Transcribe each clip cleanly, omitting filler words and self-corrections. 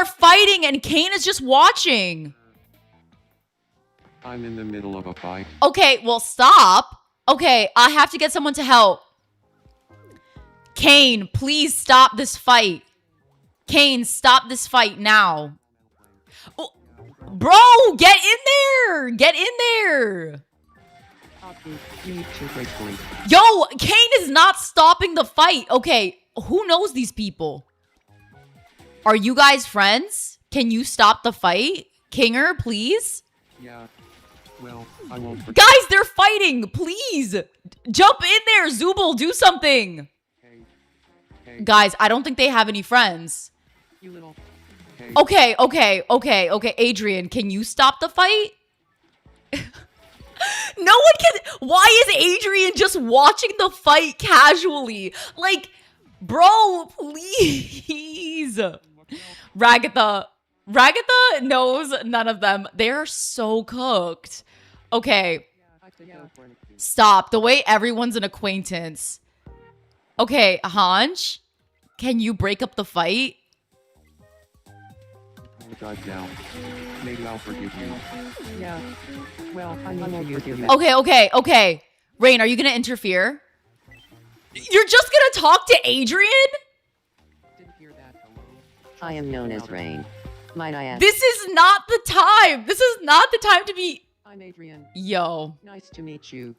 are fighting and Kane is just watching. I'm in the middle of a fight. Okay, well, stop. Okay, I have to get someone to help. Kane, please stop this fight. Kane, stop this fight now. Oh, bro, get in there. Get in there. Yo, Kane is not stopping the fight. Okay, who knows these people? Are you guys friends? Can you stop the fight? Kinger, please? Yeah. Well, I won't. Guys, they're fighting. Please. Jump in there. Zooble, do something. Hey. Guys, I don't think they have any friends. You little. Hey. Okay. Adrian, can you stop the fight? No one can. Why is Adrian just watching the fight casually? Like, bro, please. Ragatha knows none of them. They're so cooked. Okay. Stop. The way everyone's an acquaintance. Okay, Hanj, can you break up the fight? Apologize now. Maybe I'll forgive you. Yeah. Well, I know you do. Okay. Rain, are you gonna interfere? You're just gonna talk to Adrian? Didn't hear that. I am known as Rain. Might I ask? This is not the time. This is not the time to be. I'm Adrian. Yo. Nice to meet you.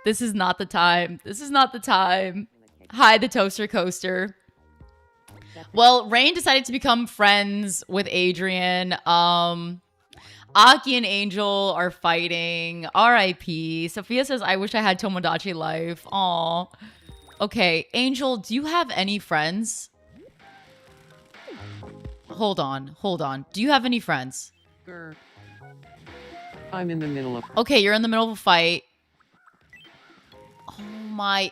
This is not the time. This is not the time. Hi, the toaster coaster. Well, Rain decided to become friends with Adrian. Aki and Angel are fighting. R.I.P. Sophia says, I wish I had Tomodachi life. Aw. Okay, Angel, do you have any friends? Hold on. Do you have any friends? Grr. I'm in the middle of... Okay, you're in the middle of a fight. Oh my...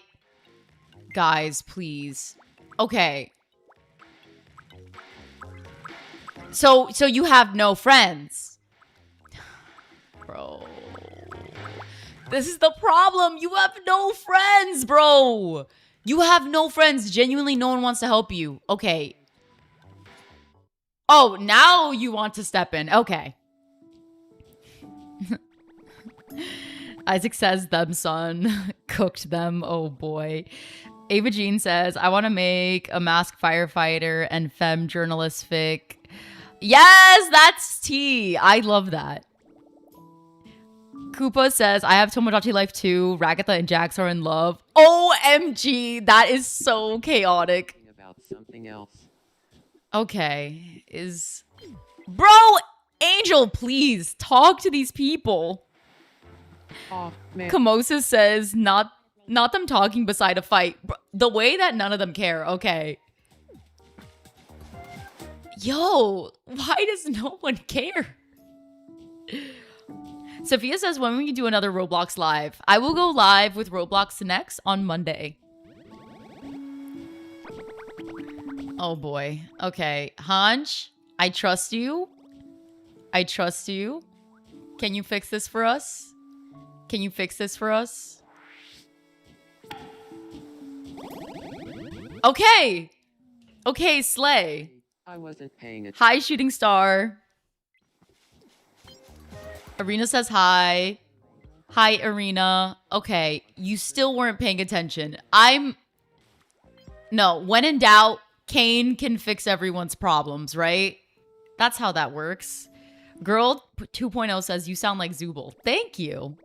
Guys, please. Okay. So you have no friends. Bro. This is the problem. You have no friends, bro. You have no friends. Genuinely, no one wants to help you. Okay. Oh, now you want to step in. Okay. Isaac says, them, son. Cooked them. Oh, boy. Ava Jean says, I want to make a masked firefighter and femme journalist fic. Yes, that's tea. I love that. Koopa says, I have Tomodachi life too. Ragatha and Jax are in love. OMG, that is so chaotic. About something else. Okay, Bro, Angel, please, talk to these people. Oh, man. Kamosa says, not them talking beside a fight. The way that none of them care, okay. Yo, why does no one care? Sophia says, when will you do another Roblox live? I will go live with Roblox next on Monday. Oh boy. Okay. Hanj, I trust you. Can you fix this for us? Okay. Okay, Slay. I wasn't paying attention. Hi, Shooting Star. Arena says hi. Hi, Arena. Okay, you still weren't paying attention. No, when in doubt, Kane can fix everyone's problems, right? That's how that works. Girl 2.0 says, you sound like Zooble. Thank you.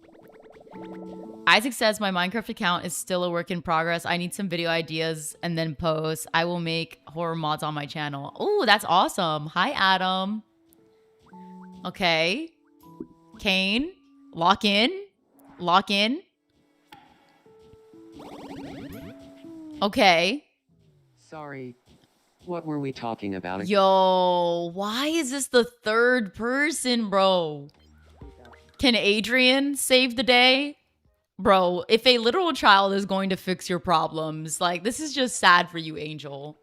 Isaac says, my Minecraft account is still a work in progress. I need some video ideas and then post. I will make horror mods on my channel. Oh, that's awesome. Hi, Adam. Okay. Kane, lock in. Okay. Sorry. What were we talking about? Yo, why is this the third person, bro? Can Adrian save the day? Bro, if a literal child is going to fix your problems, like, this is just sad for you, Angel.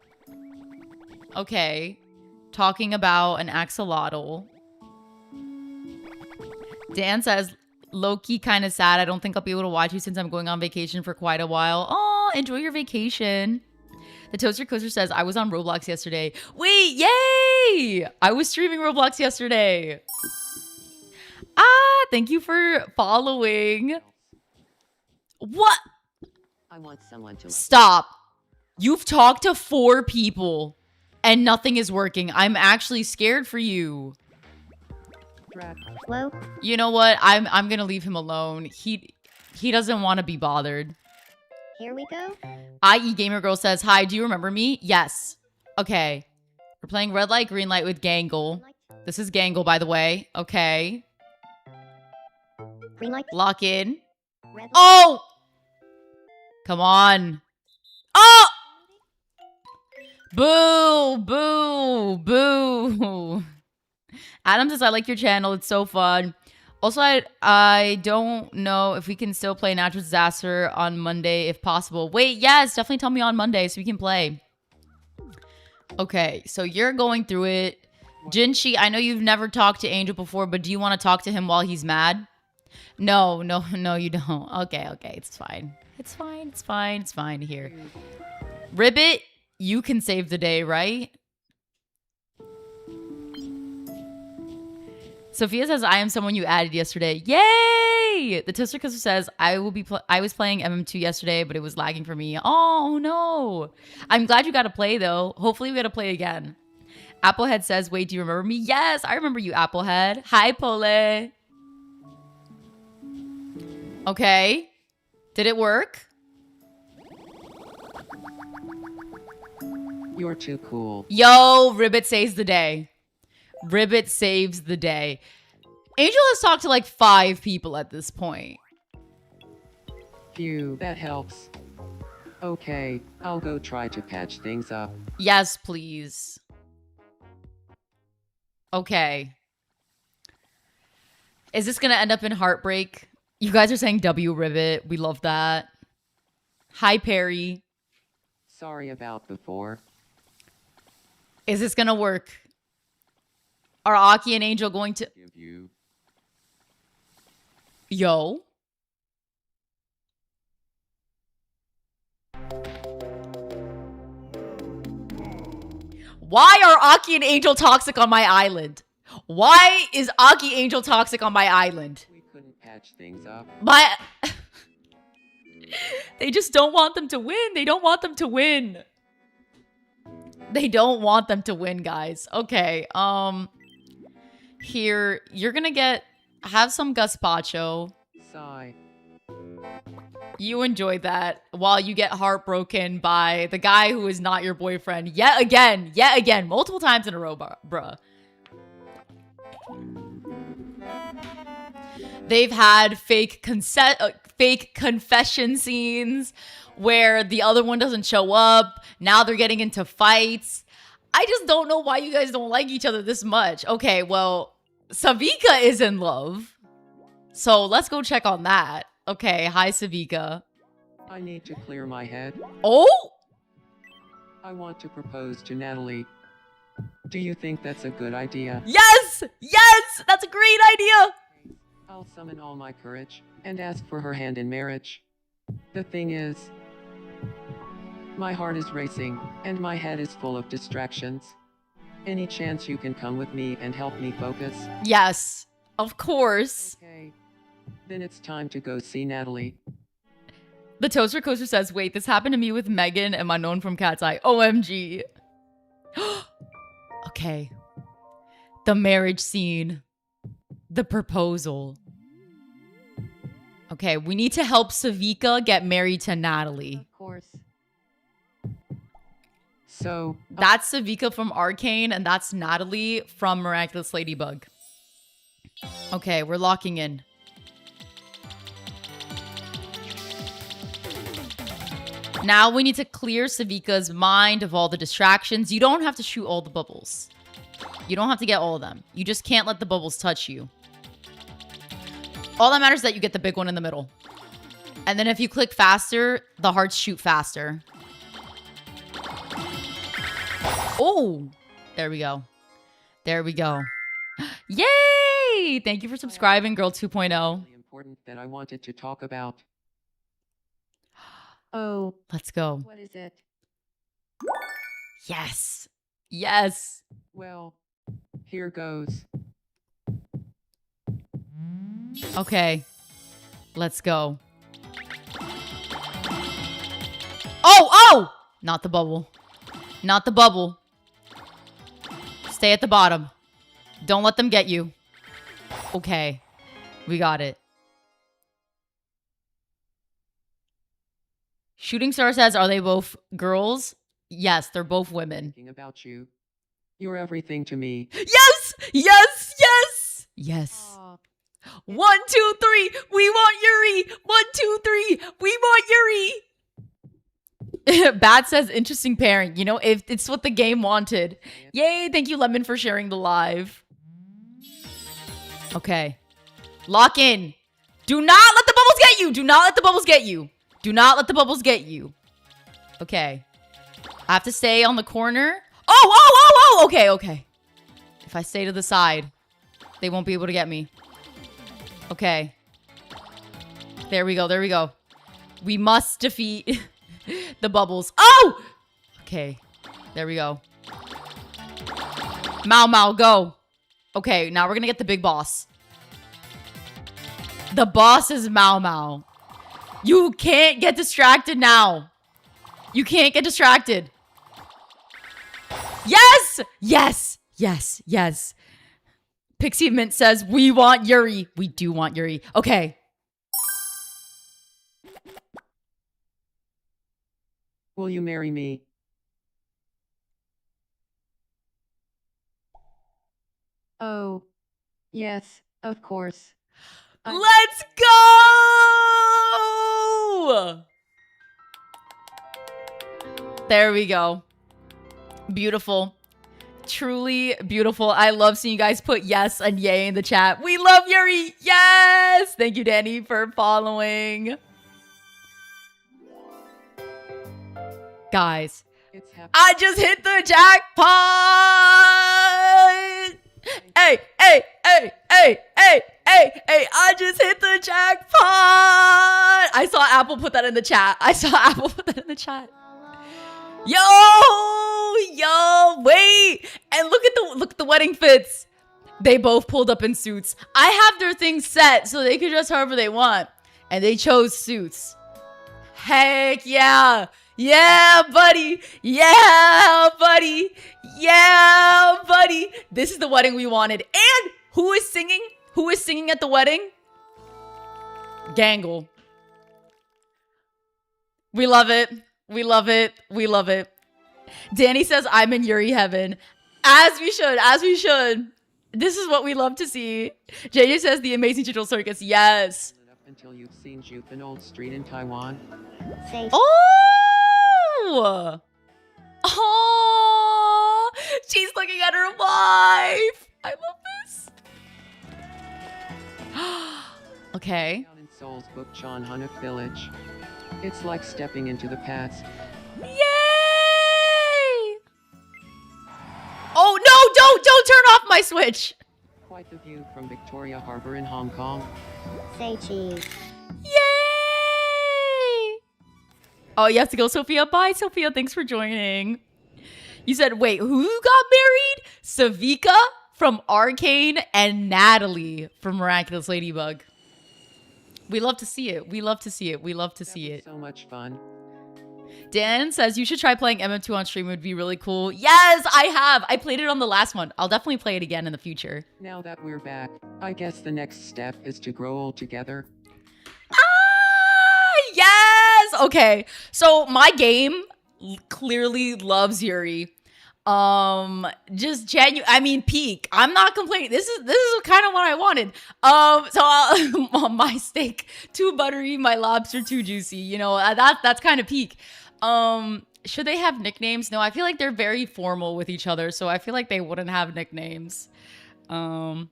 Okay. Talking about an axolotl. Dan says, low-key kind of sad. I don't think I'll be able to watch you since I'm going on vacation for quite a while. Oh, enjoy your vacation. The Toaster Coaster says, I was on Roblox yesterday. Wait, yay! I was streaming Roblox yesterday. Thank you for following. What? I want someone to Stop. You've talked to 4 people and nothing is working. I'm actually scared for you. Hello? You know what? I'm gonna leave him alone. He doesn't want to be bothered. Here we go. IE Gamer Girl says, hi, do you remember me? Yes. Okay. We're playing red light, green light with Gangle. This is Gangle, by the way. Okay. Green light. Lock in. Red light. Oh! Come on. Oh! Boo! Boo! Boo! Adam says, I like your channel. It's so fun. Also, I don't know if we can still play Natural Disaster on Monday if possible. Wait, yes, definitely tell me on Monday so we can play. Okay, so you're going through it. Jinshi, I know you've never talked to Angel before, but do you want to talk to him while he's mad? No, you don't. Okay, it's fine. It's fine here. Ribbit, you can save the day, right? Sophia says, I am someone you added yesterday. Yay! The Toaster Coaster says, I was playing MM2 yesterday, but it was lagging for me. Oh, no. I'm glad you got to play, though. Hopefully, we got to play again. Applehead says, wait, do you remember me? Yes, I remember you, Applehead. Hi, Pole. Okay. Did it work? You're too cool. Yo, Ribbit saves the day. Ribbit saves the day. Angel has talked to like 5 people at this point. Phew, that helps. Okay, I'll go try to patch things up. Yes, please. Okay. Is this gonna end up in heartbreak? You guys are saying W, Ribbit. We love that. Hi, Perry. Sorry about before. Is this gonna work? Are Aki and Angel going to... Give you. Yo. Why are Aki and Angel toxic on my island? Why is Aki Angel toxic on my island? We couldn't patch things up. They just don't want them to win. They don't want them to win. They don't want them to win, guys. Okay, here, you're gonna have some gazpacho. Sigh. You enjoy that while you get heartbroken by the guy who is not your boyfriend yet again, multiple times in a row, bruh. They've had fake confession scenes where the other one doesn't show up. Now they're getting into fights. I just don't know why you guys don't like each other this much. Okay, well, Savika is in love. So let's go check on that. Okay, hi, Savika. I need to clear my head. Oh? I want to propose to Natalie. Do you think that's a good idea? Yes! Yes! That's a great idea! I'll summon all my courage and ask for her hand in marriage. The thing is, my heart is racing and my head is full of distractions. Any chance you can come with me and help me focus? Yes, of course. Okay, then it's time to go see Natalie. The Toaster Coaster says, wait, this happened to me with Megan and Manon from Cat's Eye. OMG. Okay. The marriage scene. The proposal. Okay, we need to help Savika get married to Natalie. Of course. So, That's Savika from Arcane, and that's Natalie from Miraculous Ladybug. Okay, we're locking in. Now we need to clear Savika's mind of all the distractions. You don't have to shoot all the bubbles. You don't have to get all of them. You just can't let the bubbles touch you. All that matters is that you get the big one in the middle. And then if you click faster, the hearts shoot faster. Oh, there we go. There we go. Yay! Thank you for subscribing, Girl 2.0. really important that I wanted to talk about. Oh, Let's go. What is it? Yes. Yes. Well, here goes. Okay. Let's go. Oh, oh! Not the bubble. Not the bubble. Stay at the bottom. Don't let them get you. Okay. We got it. Shooting Star says, are they both girls? Yes, they're both women. Thinking about you. You're everything to me. Yes! Yes! Yes! Yes. 1, 2, 3. We want Yuri. 1, 2, 3. We want Yuri. Bat says, interesting pairing. You know, if it's what the game wanted. Yay, thank you, Lemon, for sharing the live. Okay. Lock in. Do not let the bubbles get you. Do not let the bubbles get you. Do not let the bubbles get you. Okay. I have to stay on the corner. Oh! Okay, okay. If I stay to the side, they won't be able to get me. Okay. There we go. There we go. We must defeat the bubbles. Oh! Okay. There we go. Mau, go. Okay, now we're gonna get the big boss. The boss is Mau. You can't get distracted now. You can't get distracted. Yes! Yes! Yes! Yes! Pixie Mint says, we want Yuri. We do want Yuri. Okay. Will you marry me? Oh, yes, of course. Let's go! There we go. Beautiful. Truly beautiful. I love seeing you guys put yes and yay in the chat. We love Yuri. Yes! Thank you, Danny, for following. Guys, I just hit the jackpot! Hey, I just hit the jackpot! I saw Apple put that in the chat. Yo, wait. And look at the wedding fits. They both pulled up in suits. I have their things set so they can dress however they want. And they chose suits. Heck yeah. Yeah, buddy. Yeah, buddy. Yeah, buddy. This is the wedding we wanted. And who is singing? Who is singing at the wedding? Gangle. We love it. We love it. We love it. Danny says, I'm in Yuri heaven. As we should. As we should. This is what we love to see. JJ says, the amazing digital circus. Yes. Until you've seen Jupe and Old Street in Taiwan. Say Oh! Oh! She's looking at her wife. I love this. Okay. Down in Seoul's Bukchon Hanok village. It's like stepping into the past. Yay! Oh no, don't turn off my Switch. Quite the view from Victoria Harbor in Hong Kong. say cheese. Yay! Oh, you have to go, Sophia. Bye, Sophia. Thanks for joining. You said, wait, who got married? Savika from Arcane and Natalie from Miraculous Ladybug. We love to see it. We love to see it. We love to see it. So much fun. Dan says you should try playing MM2 on stream. It would be really cool. Yes, I have. I played it on the last one. I'll definitely play it again in the future. Now that we're back, I guess the next step is to grow old together. Ah, yes. Okay. So my game clearly loves Yuri. Just genuine. I mean, peak. I'm not complaining. This is kind of what I wanted. So my steak too buttery, my lobster too juicy. You know, that's kind of peak. Should they have nicknames? No, I feel like they're very formal with each other, so I feel like they wouldn't have nicknames. Isaac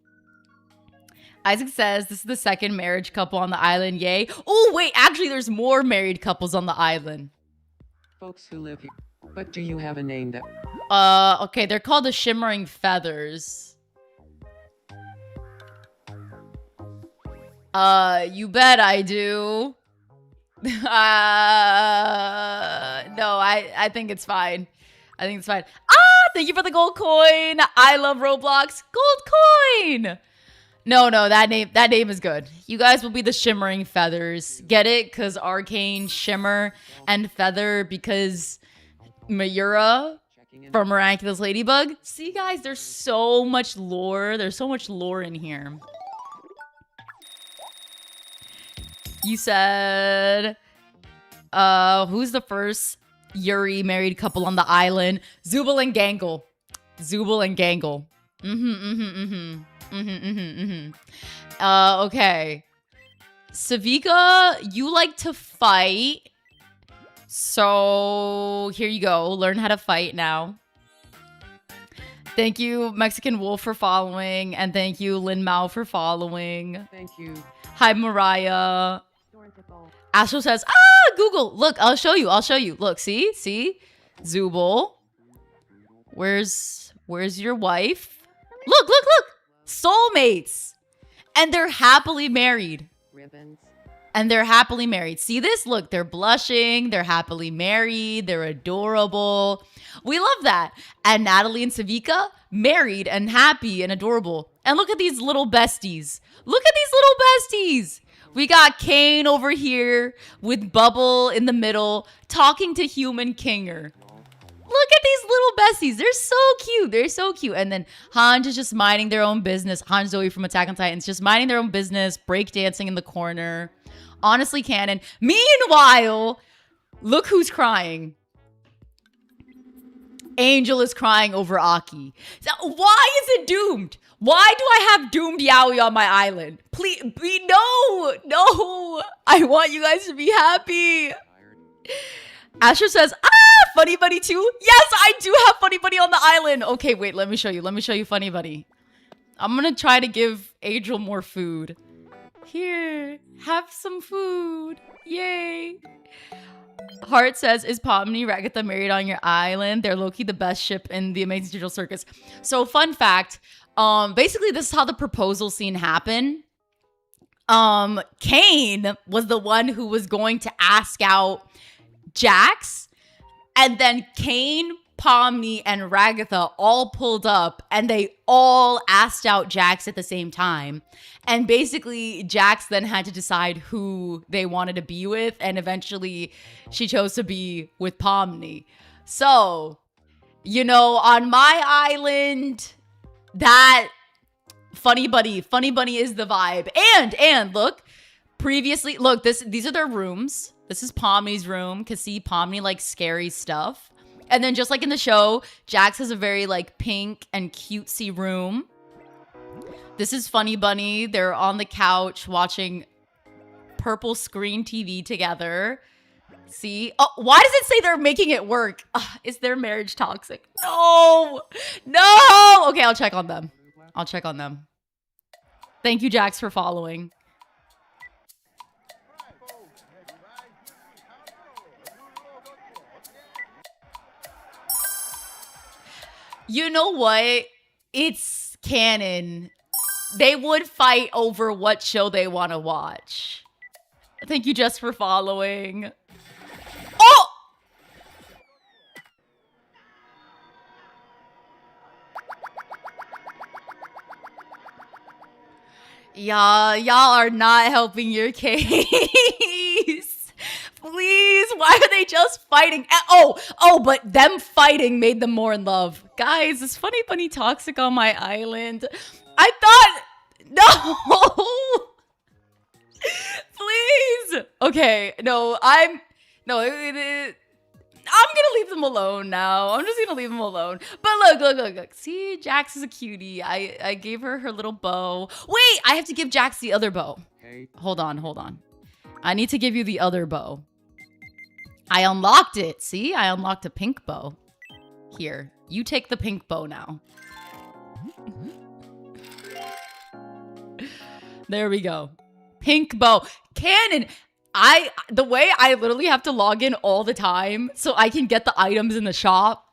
says this is the second marriage couple on the island. Yay. Oh, wait, actually there's more married couples on the island. Folks who live here. But do you have a name that... Okay, they're called the Shimmering Feathers. You bet I do. No, I think it's fine. I think it's fine. Thank you for the gold coin. I love Roblox. Gold coin. No, that name is good. You guys will be the shimmering feathers. Get it? Because arcane, shimmer, and feather because Mayura from Miraculous Ladybug. See, guys, there's so much lore. There's so much lore in here. You said, who's the first Yuri married couple on the island? Zubul and Gangle. Zubul and Gangle. Okay. Savika, you like to fight. So here you go. Learn how to fight now. Thank you, Mexican Wolf, for following. And thank you, Lin Mao, for following. Thank you. Hi, Mariah. Astro says, Google. Look, I'll show you. Look, see? Zubul. Where's your wife? Look. Soulmates. And they're happily married. Ribbons. And they're happily married. See this? Look, they're blushing. They're happily married. They're adorable. We love that. And Natalie and Savika, married and happy and adorable. And look at these little besties. We got Kane over here with Bubble in the middle talking to Human Kinger. Look at these little besties. They're so cute. And then Hanj is just minding their own business. Hanj Zoe from Attack on Titans just minding their own business, breakdancing in the corner. Honestly, canon. Meanwhile, look who's crying. Angel is crying over Aki. So why is it doomed? Why do I have doomed Yaoi on my island? Please, no. I want you guys to be happy. Asher says, Funny Buddy too? Yes, I do have Funny Buddy on the island. Okay, wait, let me show you Funny Buddy. I'm gonna try to give Angel more food. Here, have some food. Yay. Heart says, is Pomni Ragatha married on your island? They're low-key the best ship in the Amazing Digital Circus. So, fun fact, basically this is how the proposal scene happened. Kane was the one who was going to ask out Jax, and then Kane, Pomni, and Ragatha all pulled up, and they all asked out Jax at the same time. And basically, Jax then had to decide who they wanted to be with, and eventually she chose to be with Pomni. So, on my island, that Funny Buddy is the vibe. And look, previously, look, these are their rooms. This is Pomni's room, cause see, Pomni likes scary stuff. And then just like in the show, Jax has a very like pink and cutesy room. This is Funny Bunny. They're on the couch watching purple screen TV together. See? Oh, why does it say they're making it work? Is their marriage toxic? No! Okay, I'll check on them. Thank you, Jax, for following. You know what? It's canon. They would fight over what show they want to watch. Thank you, Jess, for following. Oh! Y'all are not helping your case. Please, why are they just fighting? But them fighting made them more in love. Guys, is Funny Bunny toxic on my island? I thought... No! Please! Okay, no, I'm gonna leave them alone now. I'm just gonna leave them alone. But look. See, Jax is a cutie. I gave her little bow. Wait, I have to give Jax the other bow. Hey. Hold on. I need to give you the other bow. I unlocked it. See, I unlocked a pink bow. Here, you take the pink bow now. There we go. Pink bow. Canon. The way I literally have to log in all the time so I can get the items in the shop.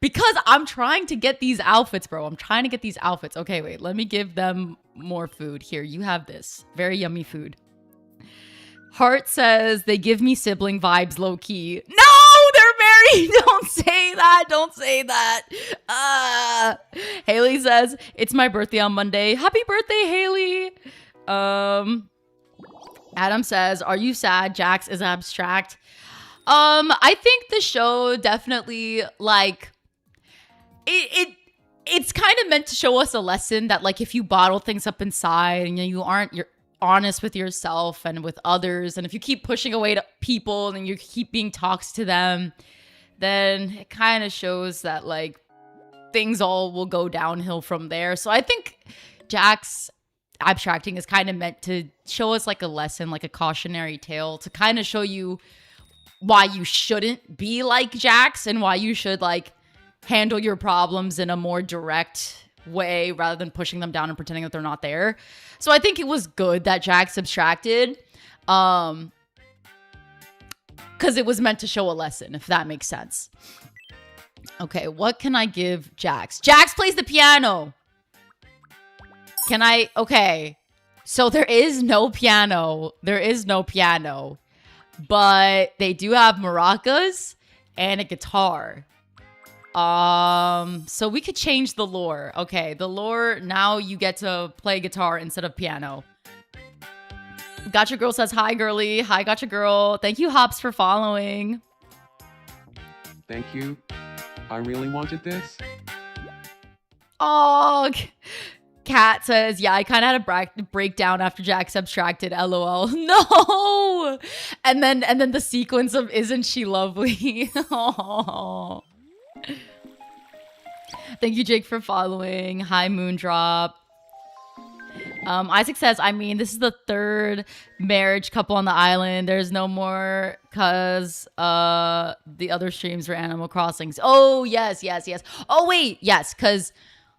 Because I'm trying to get these outfits, bro. Okay, wait. Let me give them more food. Here, you have this. Very yummy food. Heart says they give me sibling vibes low-key. No! They're Yuri, don't say that. Don't say that. Haley says, it's my birthday on Monday. Happy birthday, Haley. Adam says, are you sad Jax is abstract? I think the show definitely, like, it's kind of meant to show us a lesson that, like, if you bottle things up inside and you're honest with yourself and with others, and if you keep pushing away to people and you keep being toxic to them, then it kind of shows that, like, things all will go downhill from there. So I think Jax abstracting is kind of meant to show us, like, a lesson, like a cautionary tale, to kind of show you why you shouldn't be like Jax and why you should, like, handle your problems in a more direct way rather than pushing them down and pretending that they're not there. So I think it was good that Jax abstracted, because it was meant to show a lesson, if that makes sense. Okay, what can I give Jax? Jax plays the piano. Can I? Okay, so there is no piano. There is no piano, but they do have maracas and a guitar. So we could change the lore. Okay, the lore, now you get to play guitar instead of piano. Gotcha Girl says, hi, girly. Hi, Gotcha Girl. Thank you, Hops, for following. Thank you. I really wanted this. Oh, Kat says, yeah, I kind of had a breakdown after Jax abstracted, lol. No! And then the sequence of isn't she lovely? Oh. Thank you, Jake, for following. Hi, Moondrop. Isaac says, I mean, this is the third marriage couple on the island. There's no more because the other streams were Animal Crossings. Oh, yes. Oh, wait. Yes, because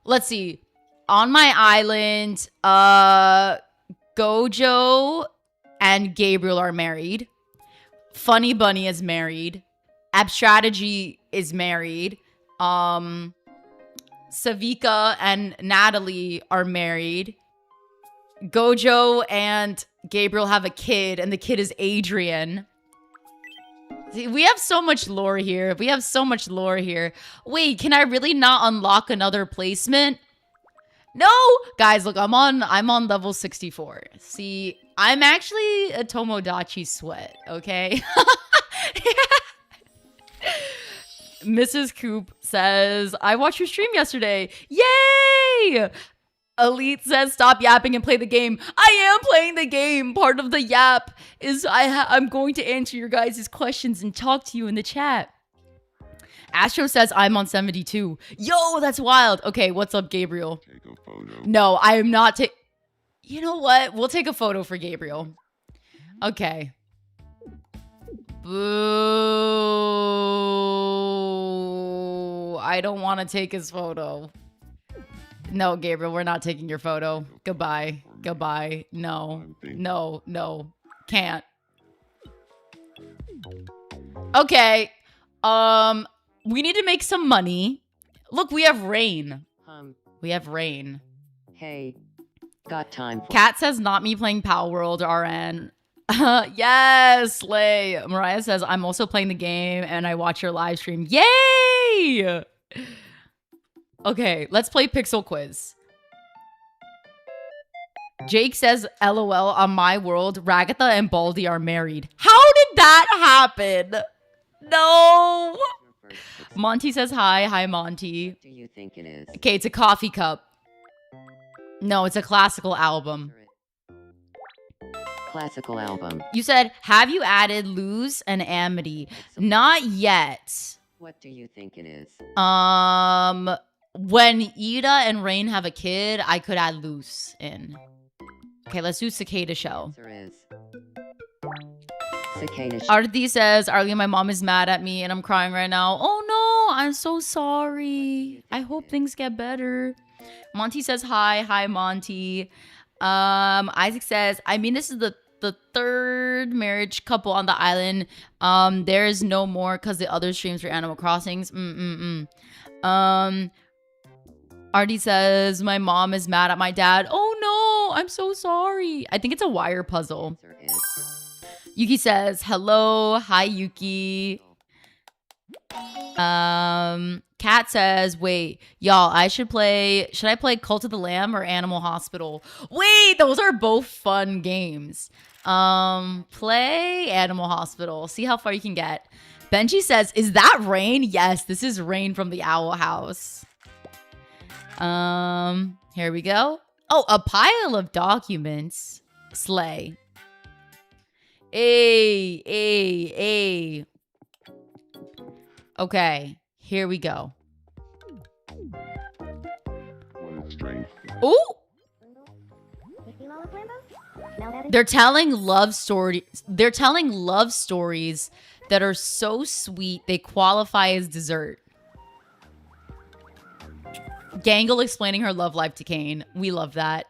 let's see. On my island, Gojo and Gabriel are married. Funny Bunny is married. Abstrategy is married. Savika and Natalie are married. Gojo and Gabriel have a kid, and the kid is Adrian. See, we have so much lore here. Wait, can I really not unlock another placement? No! Guys, look, I'm on level 64. See, I'm actually a Tomodachi sweat, okay? Mrs. Coop says, I watched your stream yesterday. Yay! Elite says, stop yapping and play the game. I am playing the game. Part of the yap is I'm going to answer your guys' questions and talk to you in the chat. Astro says, I'm on 72. Yo, that's wild. Okay, what's up, Gabriel? Take a photo. No, I am not You know what? We'll take a photo for Gabriel. Okay. Boo. I don't want to take his photo. No, Gabriel, we're not taking your photo. Goodbye. No. Can't. Okay. We need to make some money. Look, we have rain. Hey, got time for Kat says, not me playing Pal World RN. Yes, Slay. Mariah says, I'm also playing the game and I watch your live stream. Yay! Okay, let's play Pixel Quiz. Jake says, LOL, on my world, Ragatha and Baldi are married. How did that happen? No! Monty says hi. Hi, Monty. What do you think it is? Okay, it's a coffee cup. No, it's a classical album. Classical album. You said, have you added Luz and Amity? Not yet. What do you think it is? When Ida and Rain have a kid, I could add Luz in. Okay, let's do Cicada Shell. Answer is Cicada Shell. Arthi says, Arlie, my mom is mad at me and I'm crying right now. Oh no, I'm so sorry. I hope things get better. Monty says hi. Hi, Monty. Isaac says, I mean, this is the third marriage couple on the island. There is no more because the other streams for Animal Crossings. Artie says, my mom is mad at my dad. Oh no, I'm so sorry. I think it's a wire puzzle. Answer is Yuki says, hello. Hi, Yuki. Kat says, wait, y'all, should I play Cult of the Lamb or Animal Hospital? Wait, those are both fun games. Play Animal Hospital. See how far you can get. Benji says, is that Rain? Yes, this is Rain from the Owl House. Here we go. Oh, a pile of documents. Slay. A. Okay, here we go. Ooh! They're telling love stories that are so sweet they qualify as dessert. Gangle explaining her love life to Kane. We love that.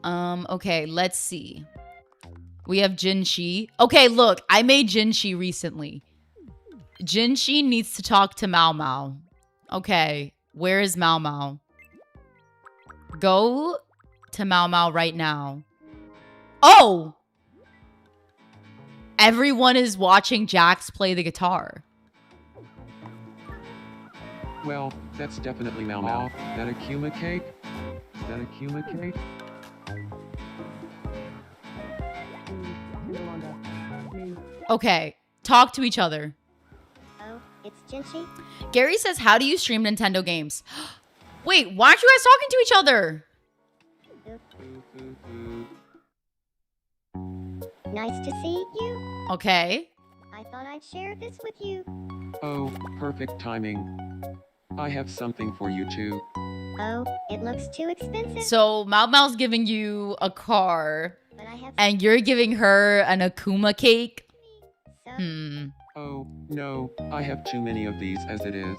Okay, let's see. We have Jinshi. Okay, look, I made Jinshi recently. Jinshi needs to talk to Mao Mao. Okay, where is Mao Mao? Go to Mao Mao right now. Oh! Everyone is watching Jax play the guitar. Well, that's definitely Mau Mau. That a Kuma cake? That a Kuma cake? Okay, talk to each other. Oh, it's Jinshi? Gary says, how do you stream Nintendo games? Wait, why aren't you guys talking to each other? Nice to see you. Okay. I thought I'd share this with you. Oh, perfect timing. I have something for you too. Oh, it looks too expensive. So Mao Mao's giving you a car, But I have and you're giving her an Akuma cake? so Oh, no, I have too many of these as it is.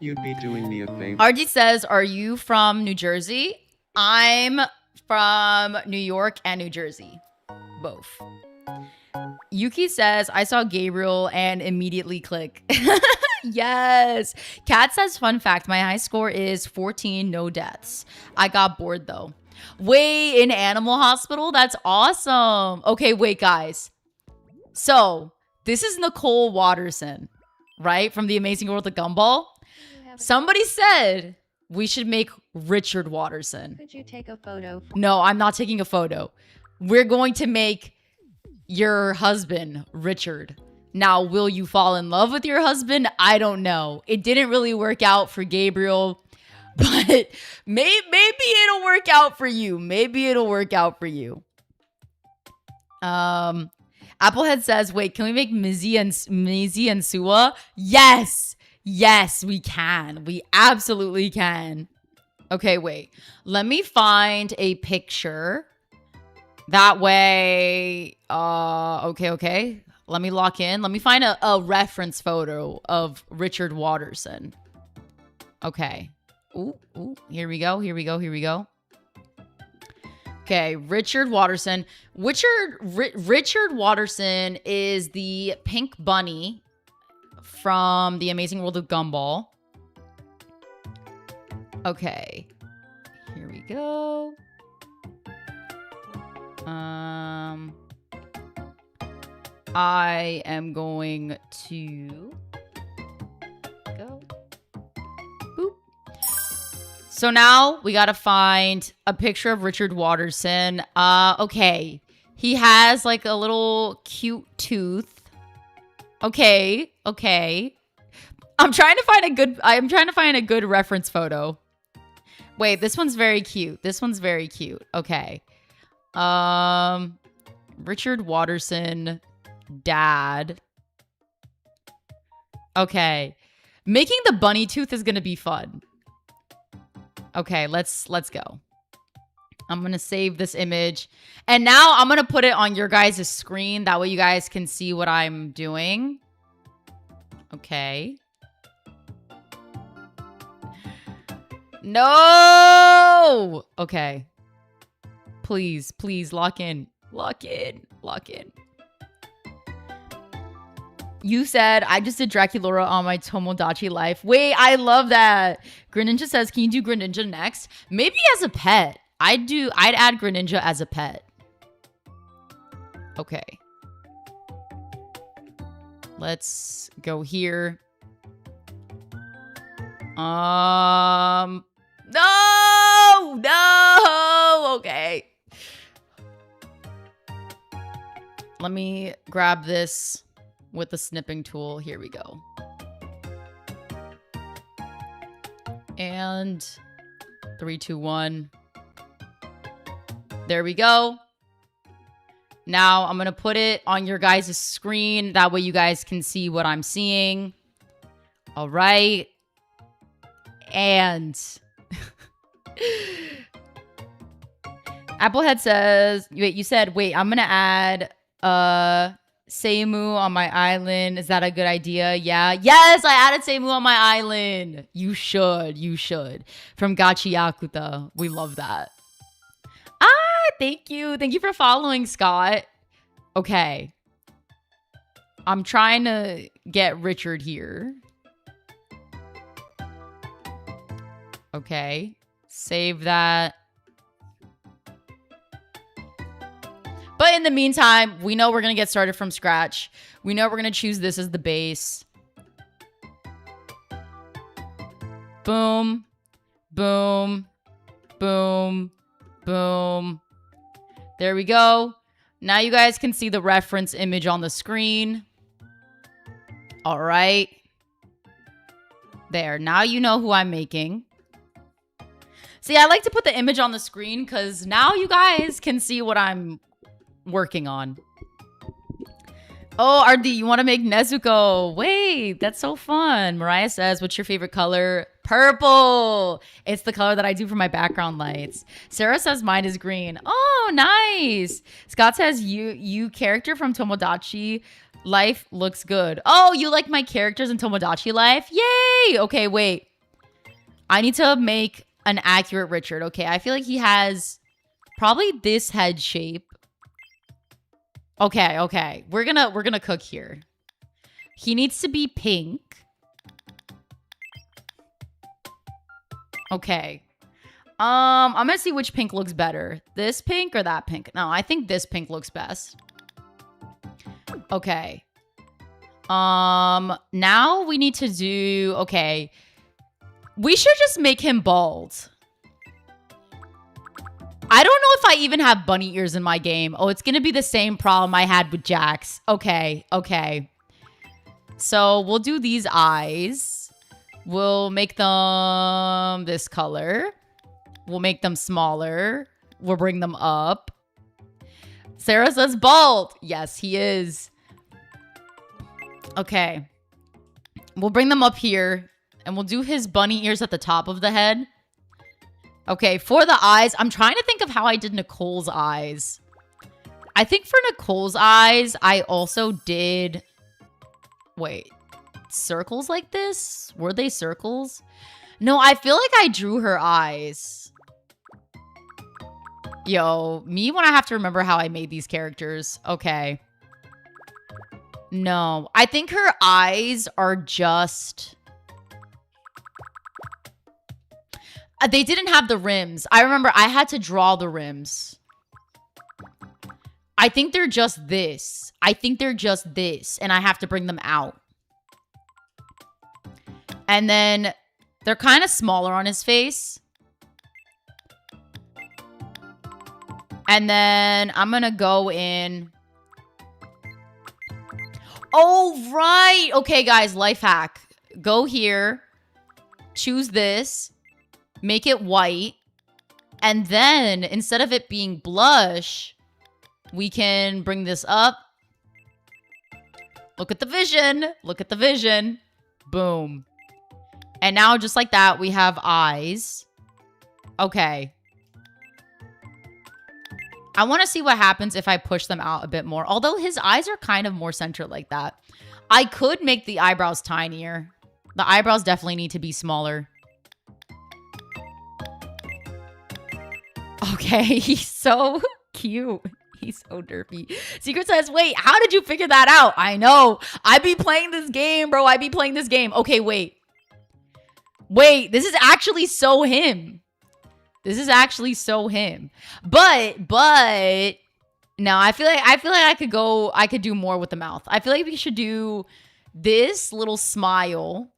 You'd be doing me a favor. RG says, are you from New Jersey? I'm from New York and New Jersey. Both. Yuki says, I saw Gabriel and immediately click. Yes. Kat says, fun fact, my high score is 14, no deaths. I got bored though. Wait, in Animal Hospital? That's awesome. Okay, wait, guys. So, this is Nicole Watterson, right? From The Amazing World of Gumball. Somebody said we should make Richard Watterson. Could you take a photo? No, I'm not taking a photo. We're going to make your husband Richard. Now, will you fall in love with your husband? I don't know. It didn't really work out for Gabriel, but maybe it'll work out for you. Maybe it'll work out for you. Applehead says, wait, can we make Mizzy and Sua? Yes. Yes, we can. We absolutely can. Okay, wait. Let me find a picture. That way, okay. Let me lock in. Let me find a reference photo of Richard Watterson. Okay. Ooh, here we go. Okay, Richard Watterson. Richard Watterson is the pink bunny from The Amazing World of Gumball. Okay. Here we go. I am going to go. Boop. So now we got to find a picture of Richard Watterson. Okay. He has like a little cute tooth. Okay. I'm trying to find a good reference photo. Wait, this one's very cute. Okay. Richard Watterson dad. Okay. Making the bunny tooth is going to be fun. Okay, let's go. I'm going to save this image. And now I'm going to put it on your guys' screen. That way you guys can see what I'm doing. Okay. No! Okay. Please, lock in. You said, I just did Draculaura on my Tomodachi life. Wait, I love that. Greninja says, can you do Greninja next? Maybe as a pet. I'd add Greninja as a pet. Okay. Let's go here. No! Okay. Let me grab this with the snipping tool. Here we go. And 3, 2, 1. There we go. Now I'm going to put it on your guys' screen. That way you guys can see what I'm seeing. All right. And Applehead says, wait, you said, wait, I'm going to add Seimu on my island. Is that a good idea? Yeah. Yes, I added Seimu on my island. You should. You should. From Gachi Yakuta. We love that. Thank you. Thank you for following, Scott. Okay. I'm trying to get Richard here. Okay. Save that. But in the meantime, we know we're going to get started from scratch. We know we're going to choose this as the base. Boom. Boom. Boom. Boom. There we go. Now you guys can see the reference image on the screen. All right. There. Now you know who I'm making. See, I like to put the image on the screen because now you guys can see what I'm working on. Oh, RD, you want to make Nezuko? Wait, that's so fun. Mariah says, what's your favorite color? Purple. It's the color that I do for my background lights. Sarah says mine is green. Oh, nice. Scott says you character from Tomodachi Life looks good. Oh, you like my characters in Tomodachi Life? Yay. Okay, wait. I need to make an accurate Richard. Okay, I feel like he has probably this head shape. Okay. We're gonna cook here. He needs to be pink. Okay. I'm gonna see which pink looks better. This pink or that pink? No, I think this pink looks best. Okay. Now we need to do, okay. We should just make him bald. I don't know if I even have bunny ears in my game. Oh, it's going to be the same problem I had with Jax. Okay. So we'll do these eyes. We'll make them this color. We'll make them smaller. We'll bring them up. Sarah says bald. Yes, he is. Okay. We'll bring them up here. And we'll do his bunny ears at the top of the head. Okay, for the eyes, I'm trying to think of how I did Nicole's eyes. I think for Nicole's eyes, I also did... Wait. Circles like this? Were they circles? No, I feel like I drew her eyes. Yo, me when I have to remember how I made these characters. Okay. No, I think her eyes are just... They didn't have the rims. I remember I had to draw the rims. I think they're just this. And I have to bring them out. And then they're kind of smaller on his face. And then I'm going to go in. Oh, right. Okay, guys, life hack. Go here. Choose this. Make it white. And then, instead of it being blush, we can bring this up. Look at the vision. Look at the vision. Boom. And now, just like that, we have eyes. Okay. I want to see what happens if I push them out a bit more. Although his eyes are kind of more centered like that. I could make the eyebrows tinier. The eyebrows definitely need to be smaller. Okay, he's so cute. He's so derpy. Secret says, wait, how did you figure that out? I know. I be playing this game, bro. I be playing this game. Okay, wait. Wait, this is actually so him. This is actually so him. But no, I feel like I could do more with the mouth. I feel like we should do this little smile.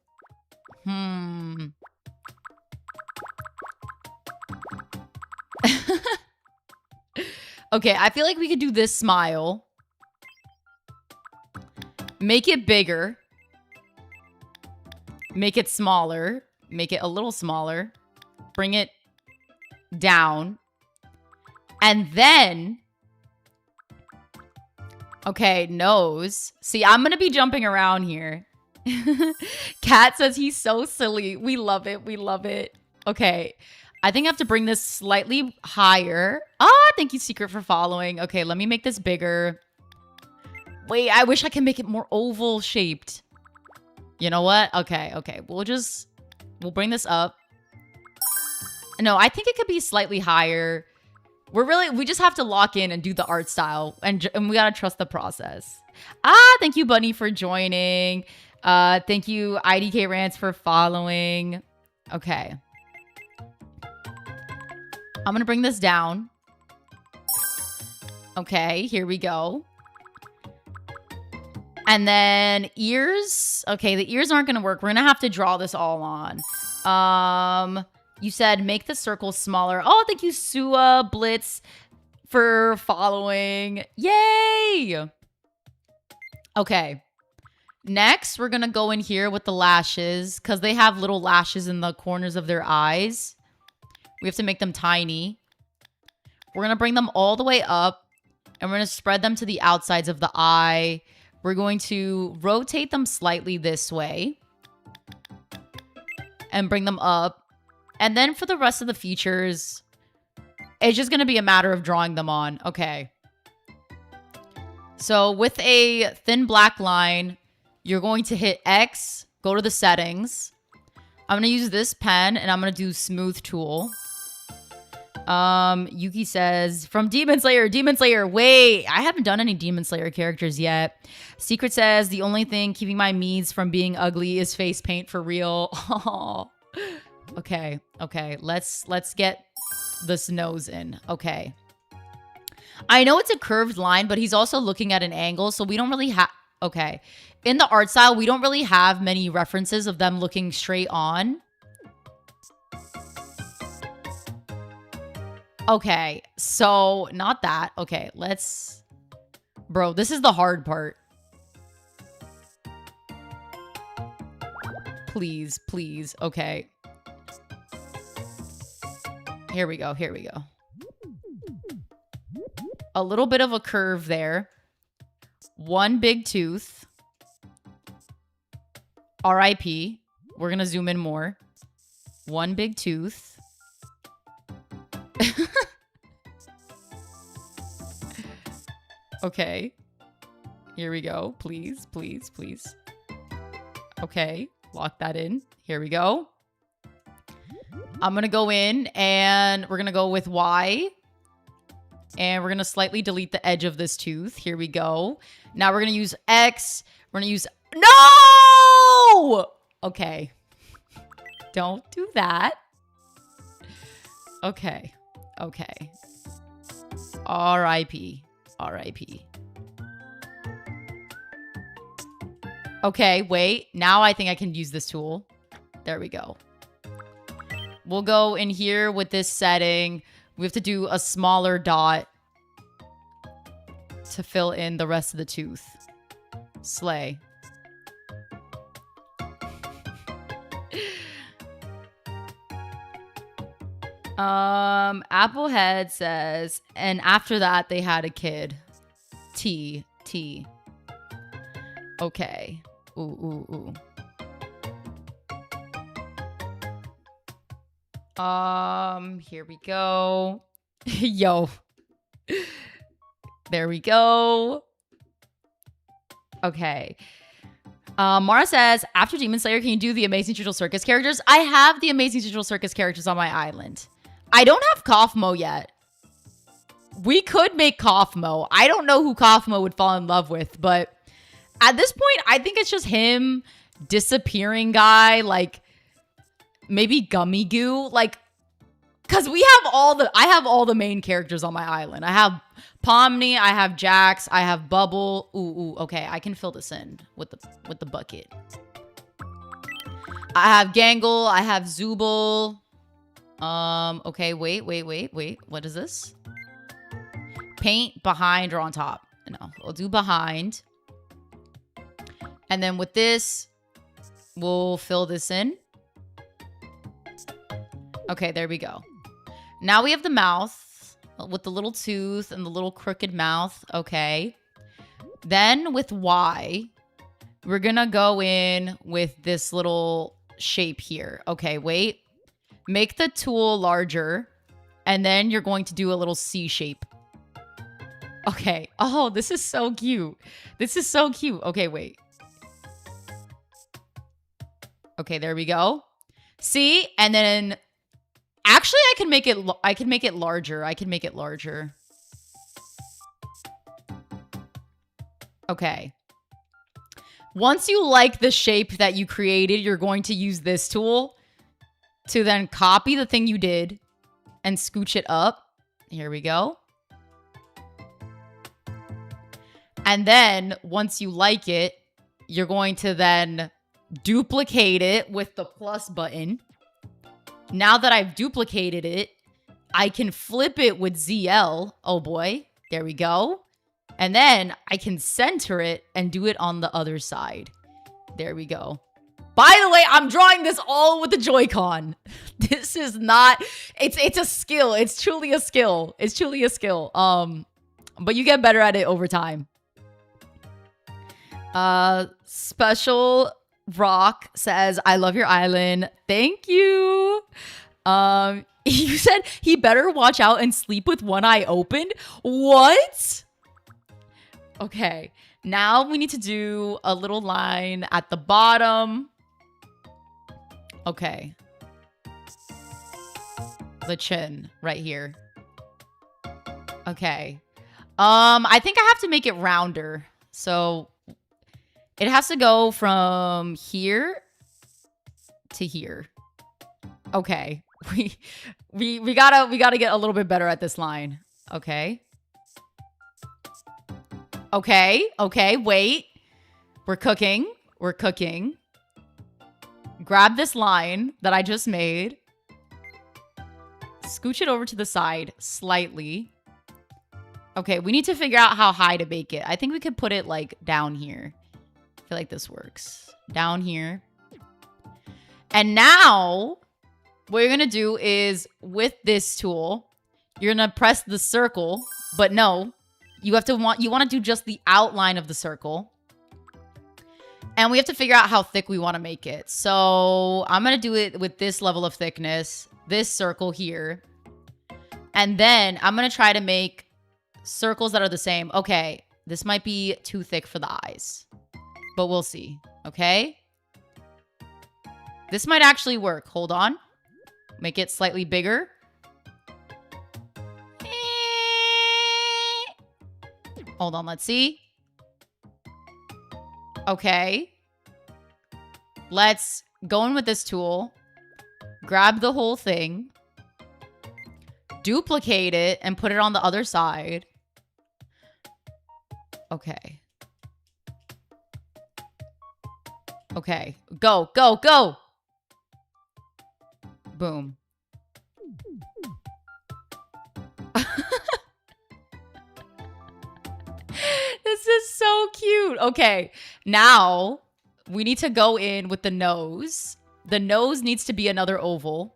Okay, I feel like we could do this smile. Make it bigger. Make it smaller. Make it a little smaller. Bring it down. And then... Okay, nose. See, I'm going to be jumping around here. Kat says he's so silly. We love it. We love it. Okay. I think I have to bring this slightly higher. Ah, thank you, Secret, for following. Okay, let me make this bigger. Wait, I wish I could make it more oval shaped. You know what? Okay, okay. We'll bring this up. No, I think it could be slightly higher. We just have to lock in and do the art style. And we gotta trust the process. Ah, thank you, Bunny, for joining. Thank you, IDK Rants, for following. Okay. I'm gonna bring this down. Okay, here we go. And then ears. Okay, the ears aren't gonna work. We're gonna have to draw this all on. You said make the circle smaller. Oh, thank you, Sua Blitz, for following. Yay! Okay. Next, we're gonna go in here with the lashes because they have little lashes in the corners of their eyes. We have to make them tiny. We're gonna bring them all the way up and we're gonna spread them to the outsides of the eye. We're going to rotate them slightly this way and bring them up. And then for the rest of the features, it's just going to be a matter of drawing them on. Okay. So with a thin black line, you're going to hit X, go to the settings. I'm going to use this pen and I'm going to do smooth tool. Yuki says, from Demon Slayer, Demon Slayer. Wait, I haven't done any Demon Slayer characters yet. Secret says, the only thing keeping my meads from being ugly is face paint for real. Oh. Okay, okay. Let's get this nose in. Okay. I know it's a curved line, but he's also looking at an angle, so we don't really have... Okay. In the art style, we don't really have many references of them looking straight on. Okay, so not that. Okay, let's... Bro, this is the hard part. Please, please. Okay. Here we go. Here we go. A little bit of a curve there. One big tooth. R.I.P. We're going to zoom in more. One big tooth. Okay. Here we go. Please, please, please. Okay. Lock that in. Here we go. I'm going to go in and we're going to go with Y. And we're going to slightly delete the edge of this tooth. Here we go. Now we're going to use X. We're going to use... No! Okay. Don't do that. Okay. Okay. R.I.P. R.I.P. Okay, wait. Now I think I can use this tool. There we go. We'll go in here with this setting. We have to do a smaller dot to fill in the rest of the tooth. Slay. Applehead says, and after that they had a kid. T. Okay. Ooh. Here we go. Yo. There we go. Okay. Mara says, after Demon Slayer, can you do the Amazing Central Circus characters? I have the Amazing Central Circus characters on my island. I don't have Kaufmo yet. We could make Kaufmo. I don't know who Kaufmo would fall in love with, but at this point, I think it's just him, disappearing guy, like maybe Gummy Goo, like, because I have all the main characters on my island. I have Pomni, I have Jax, I have Bubble. Ooh, okay, I can fill this in with the bucket. I have Gangle, I have Zooble. Okay, wait. What is this? Paint behind or on top? No, we'll do behind. And then with this, we'll fill this in. Okay, there we go. Now we have the mouth with the little tooth and the little crooked mouth. Okay. Then with Y, we're gonna go in with this little shape here. Okay, wait. Make the tool larger. And then you're going to do a little C shape. Okay. Oh, this is so cute. This is so cute. Okay, wait. Okay, there we go. See? And then actually I can make it larger. I can make it larger. Okay. Once you like the shape that you created, you're going to use this tool to then copy the thing you did and scooch it up. Here we go. And then once you like it, you're going to then duplicate it with the plus button. Now that I've duplicated it, I can flip it with ZL. Oh boy, there we go. And then I can center it and do it on the other side. There we go. By the way, I'm drawing this all with the Joy-Con. This is not, it's a skill. It's truly a skill. It's truly a skill. But you get better at it over time. Special Rock says, I love your island. Thank you. You said he better watch out and sleep with one eye opened. What? Okay. Now we need to do a little line at the bottom. Okay. The chin right here. Okay. I think I have to make it rounder. So it has to go from here to here. Okay. We gotta get a little bit better at this line. Okay. Okay, wait. We're cooking. Grab this line that I just made. Scooch it over to the side slightly. Okay, we need to figure out how high to bake it. I think we could put it like down here. I feel like this works. Down here. And now what you're gonna do is with this tool, you're gonna press the circle, but no, you want to do just the outline of the circle. And we have to figure out how thick we want to make it. So I'm going to do it with this level of thickness, this circle here. And then I'm going to try to make circles that are the same. Okay, this might be too thick for the eyes, but we'll see. Okay. This might actually work. Hold on. Make it slightly bigger. Hold on, let's see. Okay. Let's go in with this tool. Grab the whole thing. Duplicate it and put it on the other side. Okay. Okay. Go, go, go. Boom. This is so cute. Okay, now we need to go in with the nose. The nose needs to be another oval.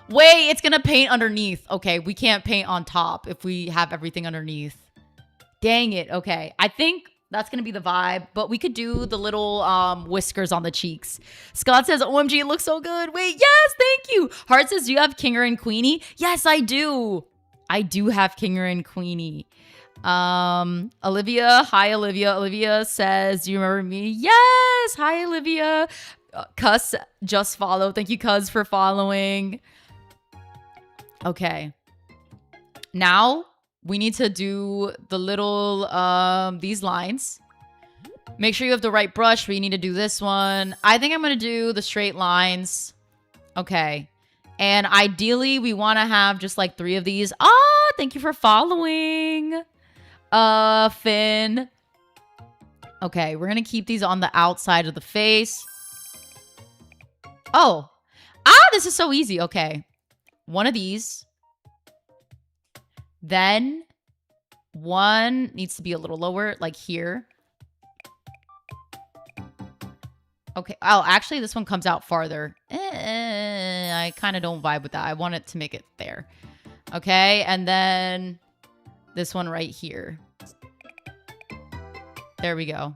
Wait, it's gonna paint underneath. Okay, we can't paint on top if we have everything underneath. Dang it. Okay, I think that's gonna be the vibe, but we could do the little whiskers on the cheeks. Scott says, OMG, it looks so good. Wait, yes, thank you. Heart says, do you have Kinger and Queenie? Yes, I do. I do have Kinger and Queenie. Olivia, hi Olivia. Olivia says, do you remember me? Yes, hi Olivia. Cuss just follow. Thank you, Cuz, for following. Okay. Now we need to do the little these lines. Make sure you have the right brush, but you need to do this one. I think I'm gonna do the straight lines. Okay. And ideally we want to have just like 3 of these. Ah, thank you for following. Finn. Okay, we're gonna keep these on the outside of the face. Oh. Ah, this is so easy. Okay. One of these. Then one needs to be a little lower, like here. Okay. Oh, actually, this one comes out farther. I kind of don't vibe with that. I want it to make it there. Okay. And then this one right here. There we go.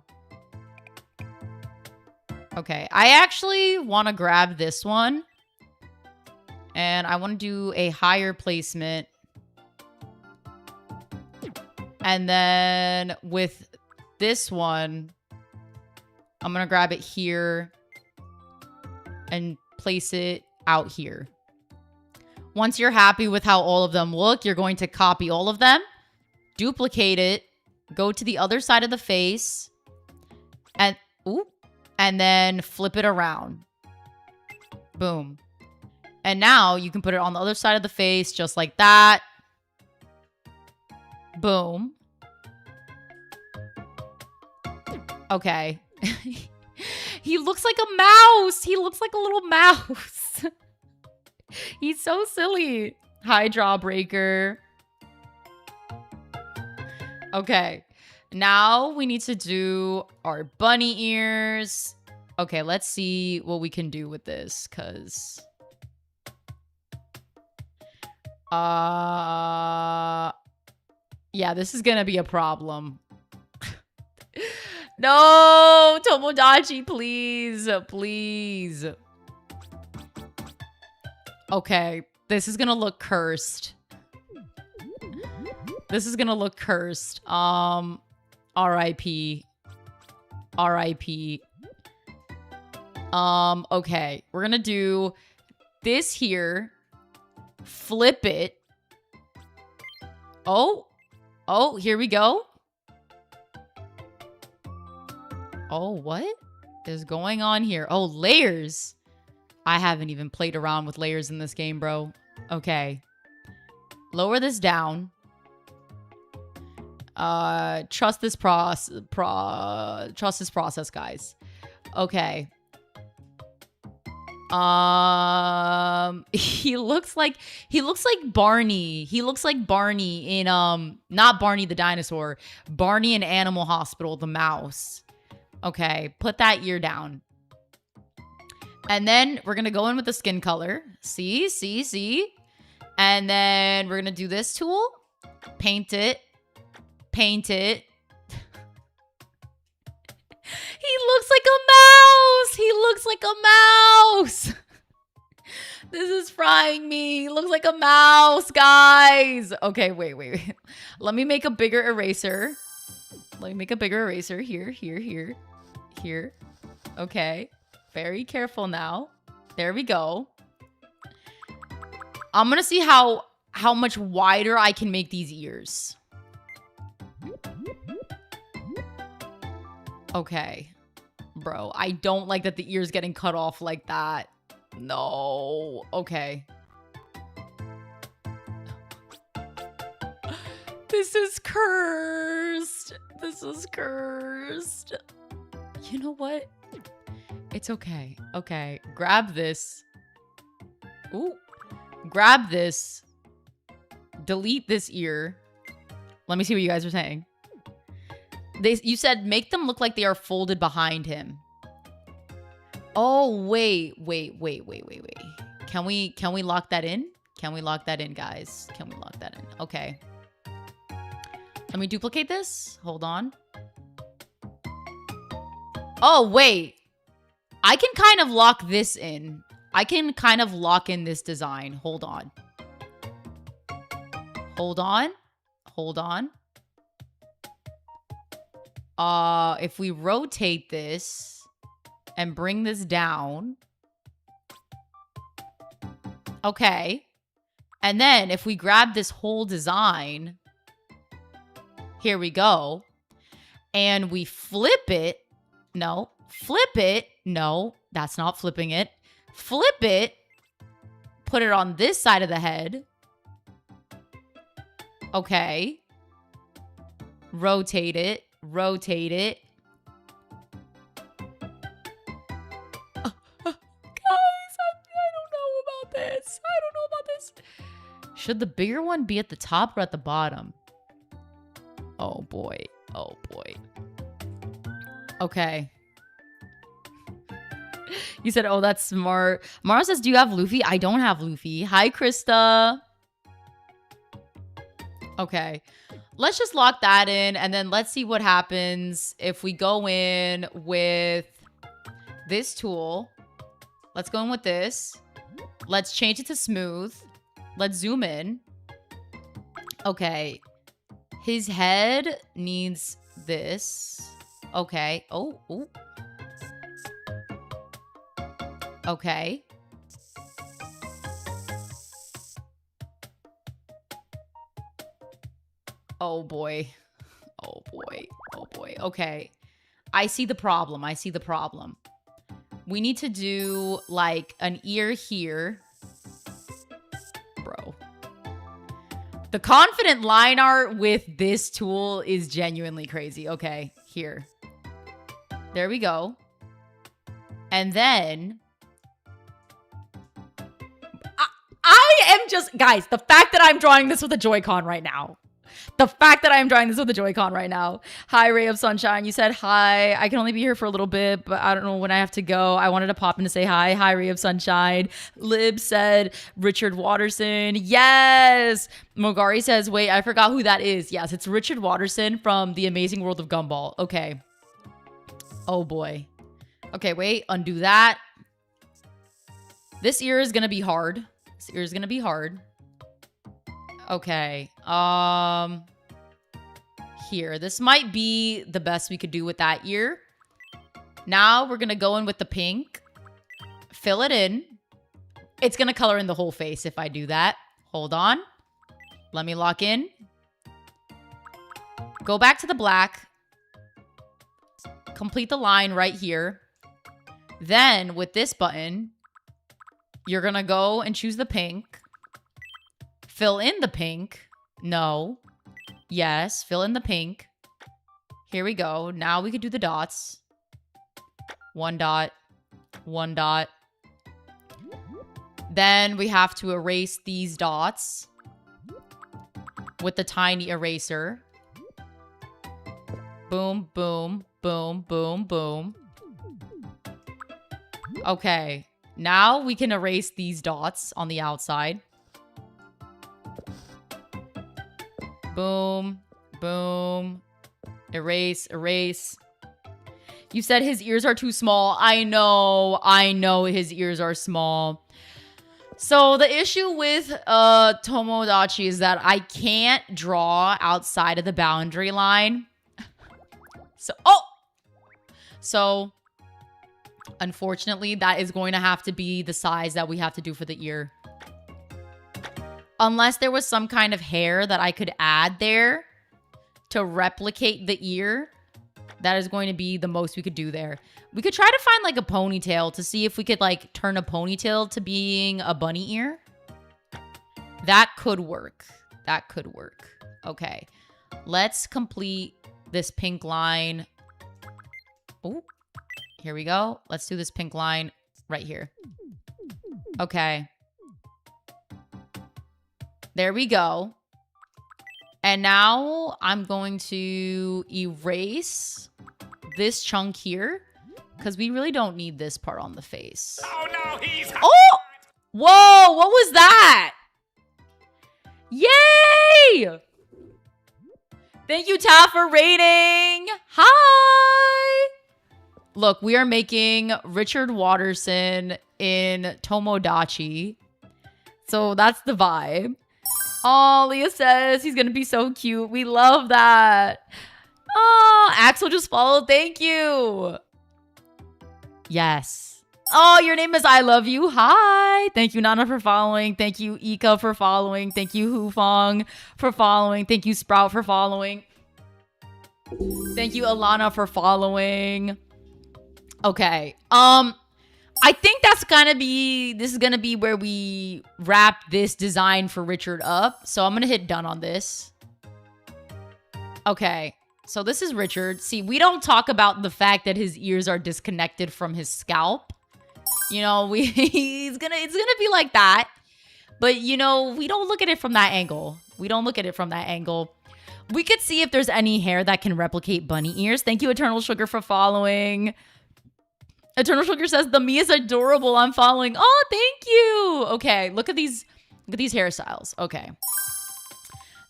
Okay. I actually want to grab this one. And I want to do a higher placement. And then with this one, I'm going to grab it here and place it out here. Once you're happy with how all of them look, you're going to copy all of them, duplicate it, go to the other side of the face, and then flip it around. Boom. And now you can put it on the other side of the face just like that. Boom. Okay. He looks like a mouse. He looks like a little mouse. He's so silly. Hi, Jawbreaker. Okay. Now we need to do our bunny ears. Okay, let's see what we can do with this, because... yeah, this is gonna be a problem. No, Tomodachi, please. Please. Okay, this is gonna look cursed. This is gonna look cursed. R.I.P. R.I.P. Okay, we're gonna do this here. Flip it. Oh, here we go. Oh, what is going on here? Oh, layers. I haven't even played around with layers in this game, bro. Okay. Lower this down. Trust this process, guys. Okay. He looks like Barney. He looks like Barney in not Barney the dinosaur, Barney in Animal Hospital, the mouse. Okay, put that ear down. And then we're gonna go in with the skin color. See. And then we're gonna do this tool. Paint it. He looks like a mouse. He looks like a mouse. This is frying me. He looks like a mouse, guys. Okay, wait. Let me make a bigger eraser. Here. Okay. Very careful now. There we go. I'm gonna see how much wider I can make these ears. Okay. Bro, I don't like that the ear's getting cut off like that. No. Okay. This is cursed. You know what? It's okay. Okay. Grab this. Ooh. Grab this. Delete this ear. Let me see what you guys are saying. You said make them look like they are folded behind him. Oh, wait. Can we lock that in? Can we lock that in, guys? Can we lock that in? Okay. Let me duplicate this. Hold on. Oh, wait. I can kind of lock this in. I can kind of lock in this design. Hold on. If we rotate this and bring this down. Okay. And then if we grab this whole design, here we go. And we flip it. No, flip it. No, that's not flipping it. Flip it. Put it on this side of the head. Okay. Rotate it. Guys, I don't know this. I don't know about this. Should the bigger one be at the top or at the bottom? Oh boy. Oh boy. Okay. You said, oh, that's smart. Mara says, do you have Luffy? I don't have Luffy. Hi, Krista. Okay. Let's just lock that in, and then let's see what happens if we go in with this tool. Let's go in with this. Let's change it to smooth. Let's zoom in. Okay. His head needs this. Okay. Oh, oh. Okay. Oh boy. Oh boy. Oh boy. Okay. I see the problem. I see the problem. We need to do like an ear here. Bro. The confident line art with this tool is genuinely crazy. Okay. Here. There we go. And then I am just, guys, the fact that I'm drawing this with a Joy-Con right now. The fact that I am drawing this with a Joy-Con right now. Hi, Ray of Sunshine. You said hi. I can only be here for a little bit, but I don't know when I have to go. I wanted to pop in to say hi. Hi, Ray of Sunshine. Lib said Richard Watterson. Yes. Mogari says, wait, I forgot who that is. Yes, it's Richard Watterson from The Amazing World of Gumball. Okay. Oh, boy. Okay, wait. Undo that. This ear is going to be hard. This ear is going to be hard. Okay. Here. This might be the best we could do with that ear. Now we're going to go in with the pink. Fill it in. It's going to color in the whole face if I do that. Hold on. Let me lock in. Go back to the black. Complete the line right here. Then with this button, you're going to go and choose the pink. Fill in the pink. No. Yes, fill in the pink. Here we go. Now we could do the dots. 1 dot. 1 dot. Then we have to erase these dots with the tiny eraser. Boom, boom, boom, boom, boom. Okay. Now we can erase these dots on the outside. Boom, boom, erase, erase. You said his ears are too small. I know his ears are small. So the issue with Tomodachi is that I can't draw outside of the boundary line. So, unfortunately, that is going to have to be the size that we have to do for the ear. Unless there was some kind of hair that I could add there to replicate the ear. That is going to be the most we could do there. We could try to find like a ponytail to see if we could like turn a ponytail to being a bunny ear. That could work. That could work. Okay. Let's complete this pink line. Oh, here we go. Let's do this pink line right here. Okay. There we go. And now I'm going to erase this chunk here because we really don't need this part on the face. Oh no, he's Oh! Whoa, what was that? Yay! Thank you, Ta, for rating. Hi! Look, we are making Richard Watterson in Tomodachi. So that's the vibe. Oh, Leah says he's going to be so cute. We love that. Oh, Axel just followed. Thank you. Yes. Oh, your name is I Love You. Hi. Thank you, Nana, for following. Thank you, Ika, for following. Thank you, Hufong, for following. Thank you, Sprout, for following. Thank you, Alana, for following. Okay. I think this is gonna be where we wrap this design for Richard up. So I'm gonna hit done on this. Okay, so this is Richard. See, we don't talk about the fact that his ears are disconnected from his scalp. You know, it's gonna be like that. But, you know, we don't look at it from that angle. We don't look at it from that angle. We could see if there's any hair that can replicate bunny ears. Thank you, Eternal Sugar, for following. Eternal Sugar says, the me is adorable. I'm following. Oh, thank you. Okay, look at these hairstyles. Okay.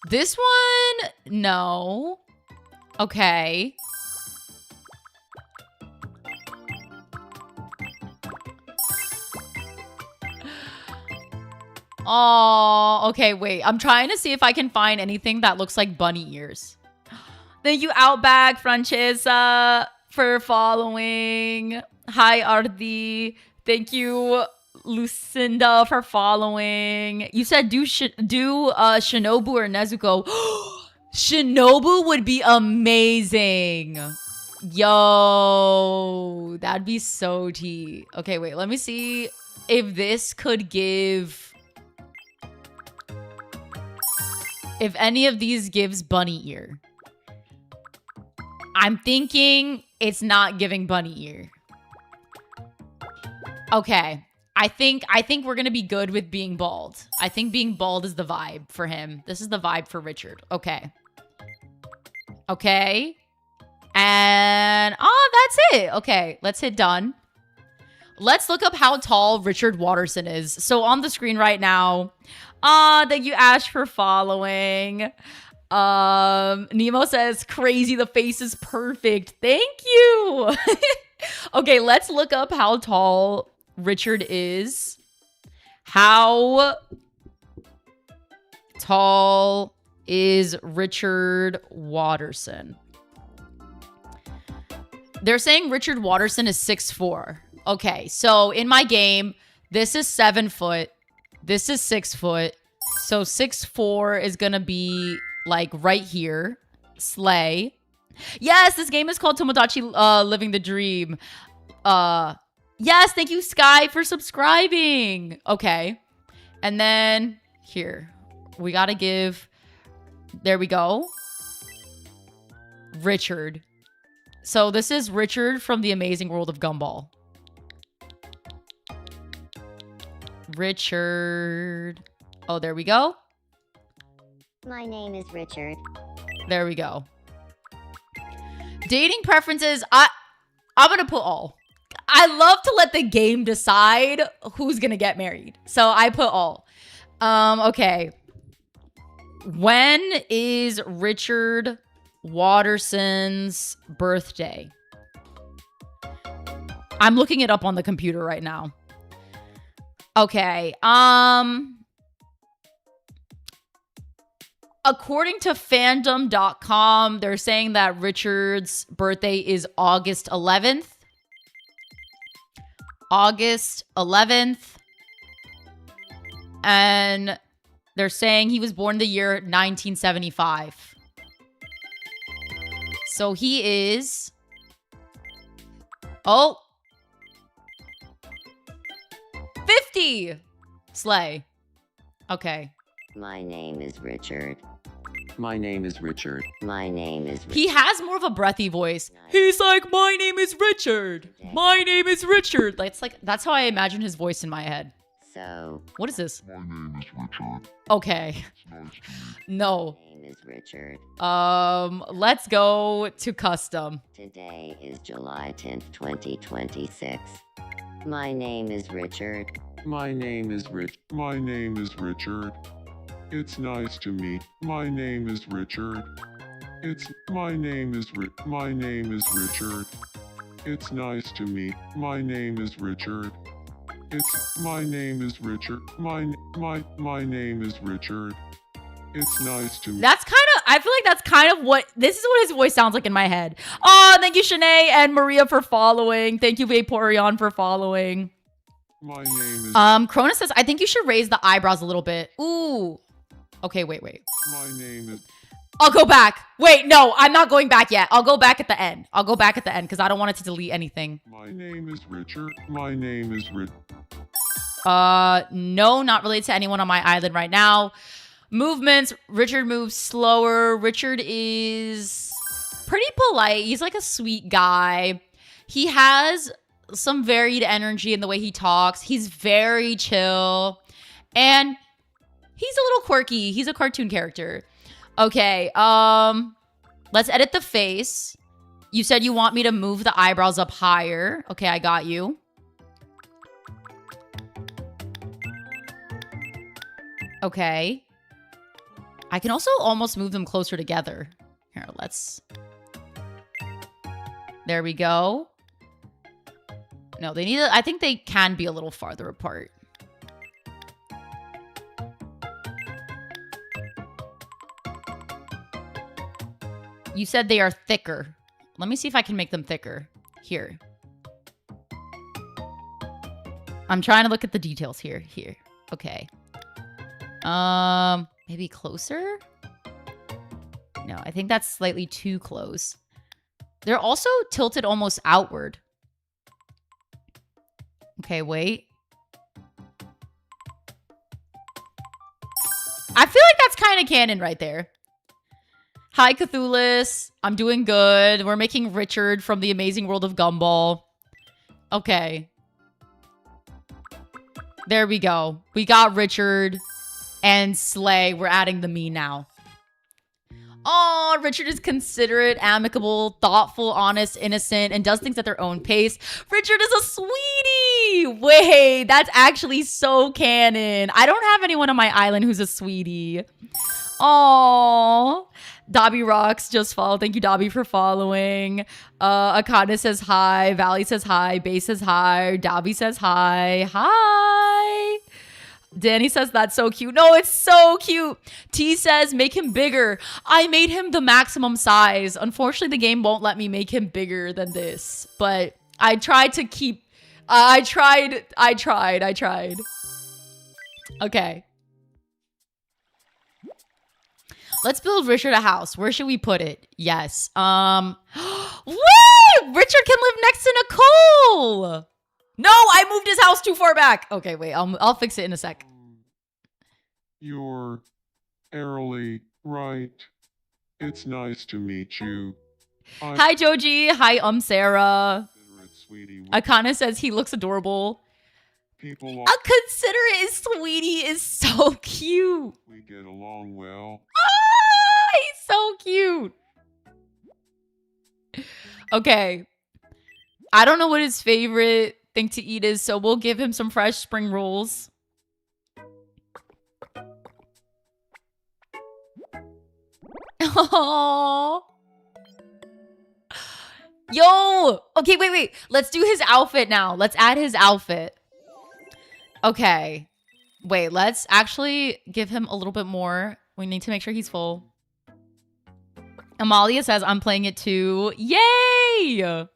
This one, no. Okay. Oh, okay, wait. I'm trying to see if I can find anything that looks like bunny ears. Thank you, Outback Francesa, for following. Hi, Ardi. Thank you, Lucinda, for following. You said do Shinobu or Nezuko. Shinobu would be amazing. Yo, that'd be so tea. Okay, wait. Let me see if this could give... If any of these gives bunny ear. I'm thinking it's not giving bunny ear. Okay. I think we're going to be good with being bald. I think being bald is the vibe for him. This is the vibe for Richard. Okay. Okay. And that's it. Okay, let's hit done. Let's look up how tall Richard Watterson is. So on the screen right now, thank you, Ash, for following. Nemo says, crazy, the face is perfect. Thank you. Okay, let's look up how tall Richard is. How tall is Richard Watterson? They're saying Richard Watterson is 6'4". Okay, so in my game, this is 7 foot. This is 6 foot. So 6'4" is gonna be like right here. Slay. Yes, this game is called Tomodachi Living the Dream. Yes, thank you, Sky, for subscribing. Okay. And then here. We gotta give... There we go. Richard. So this is Richard from The Amazing World of Gumball. Richard. Oh, there we go. My name is Richard. There we go. Dating preferences. I'm gonna put all. I love to let the game decide who's gonna get married. So I put all. Okay. When is Richard Watterson's birthday? I'm looking it up on the computer right now. Okay. According to fandom.com, they're saying that Richard's birthday is August 11th. August 11th. And they're saying he was born the year 1975. So he is... Oh. 50. Slay. Okay. My name is Richard. My name is Richard. My name is Richard. He has more of a breathy voice. He's like, my name is Richard. My name is Richard. Like, it's like, that's how I imagine his voice in my head. So, What is this? My name is Richard. Okay. Nice to No. my name is Richard. Let's go to custom. Today is July 10th, 2026. My name is Richard. My name is Rich. My name is Richard. It's nice to meet. My name is Richard. My name is Richard. It's nice to meet. My name is Richard. My name is Richard. My name is Richard. It's nice to meet. That's kind of, I feel like that's kind of what, this is what his voice sounds like in my head. Oh, thank you, Shanae and Maria, for following. Thank you, Vaporeon, for following. My name is Cronus says, I think you should raise the eyebrows a little bit. Ooh. Okay, wait. my name is I'll go back. Wait, no, I'm not going back yet. I'll go back at the end. Because I don't want it to delete anything. My name is Richard. My name is Rich. No, not related to anyone on my island right now. Movements. Richard moves slower. Richard is pretty polite. He's like a sweet guy. He has some varied energy in the way he talks. He's very chill. And He's a little quirky. He's a cartoon character. Okay, let's edit the face. You said you want me to move the eyebrows up higher. Okay, I got you. Okay. I can also almost move them closer together. Here, let's... There we go. No, they need... I think they can be a little farther apart. You said they are thicker. Let me see if I can make them thicker. Here. I'm trying to look at the details here. Here. Okay. Maybe closer? No, I think that's slightly too close. They're also tilted almost outward. Okay, wait. I feel like that's kind of canon right there. Hi, Cthulhu. I'm doing good. We're making Richard from the Amazing World of Gumball. Okay. There we go. We got Richard and Slay. We're adding the me now. Oh, Richard is considerate, amicable, thoughtful, honest, innocent, and does things at their own pace. Richard is a sweetie. Wait, that's actually so canon. I don't have anyone on my island who's a sweetie. Oh, Dobby Rocks just followed. Thank you, Dobby, for following. Akana says hi. Valley says hi. Bay says hi. Dobby says hi. Hi. Danny says that's so cute. No, it's so cute. T says make him bigger. I made him the maximum size. Unfortunately, the game won't let me make him bigger than this. But I tried to keep... I tried. Okay. Let's build Richard a house. Where should we put it? Yes. Woo! Richard can live next to Nicole. No, I moved his house too far back. Okay, wait. I'll fix it in a sec. You're airily right. It's nice to meet you. Hi, Joji. Hi, Sarah. Sweetie. Akana says he looks adorable. People A considerate sweetie is so cute. we get along well. Ah, he's so cute. Okay. I don't know what his favorite thing to eat is, so we'll give him some fresh spring rolls. Aww. Yo! Okay, wait. Let's do his outfit now. Let's add his outfit. Okay. Wait, let's actually give him a little bit more. We need to make sure he's full. Amalia says, I'm playing it too. Yay!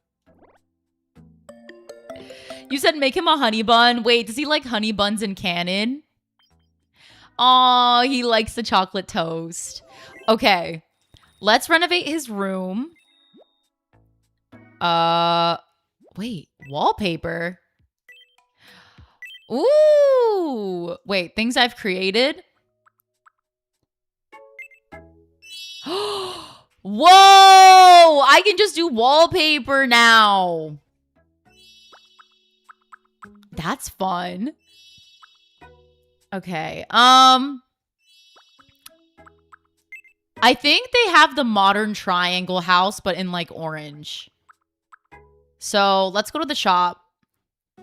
You said make him a honey bun. Wait, does he like honey buns in canon? Oh, he likes the chocolate toast. Okay. Let's renovate his room. Wait, wallpaper? Ooh! Wait, things I've created? Whoa! I can just do wallpaper now. That's fun. Okay. I think they have the modern triangle house, but in like orange. So let's go to the shop.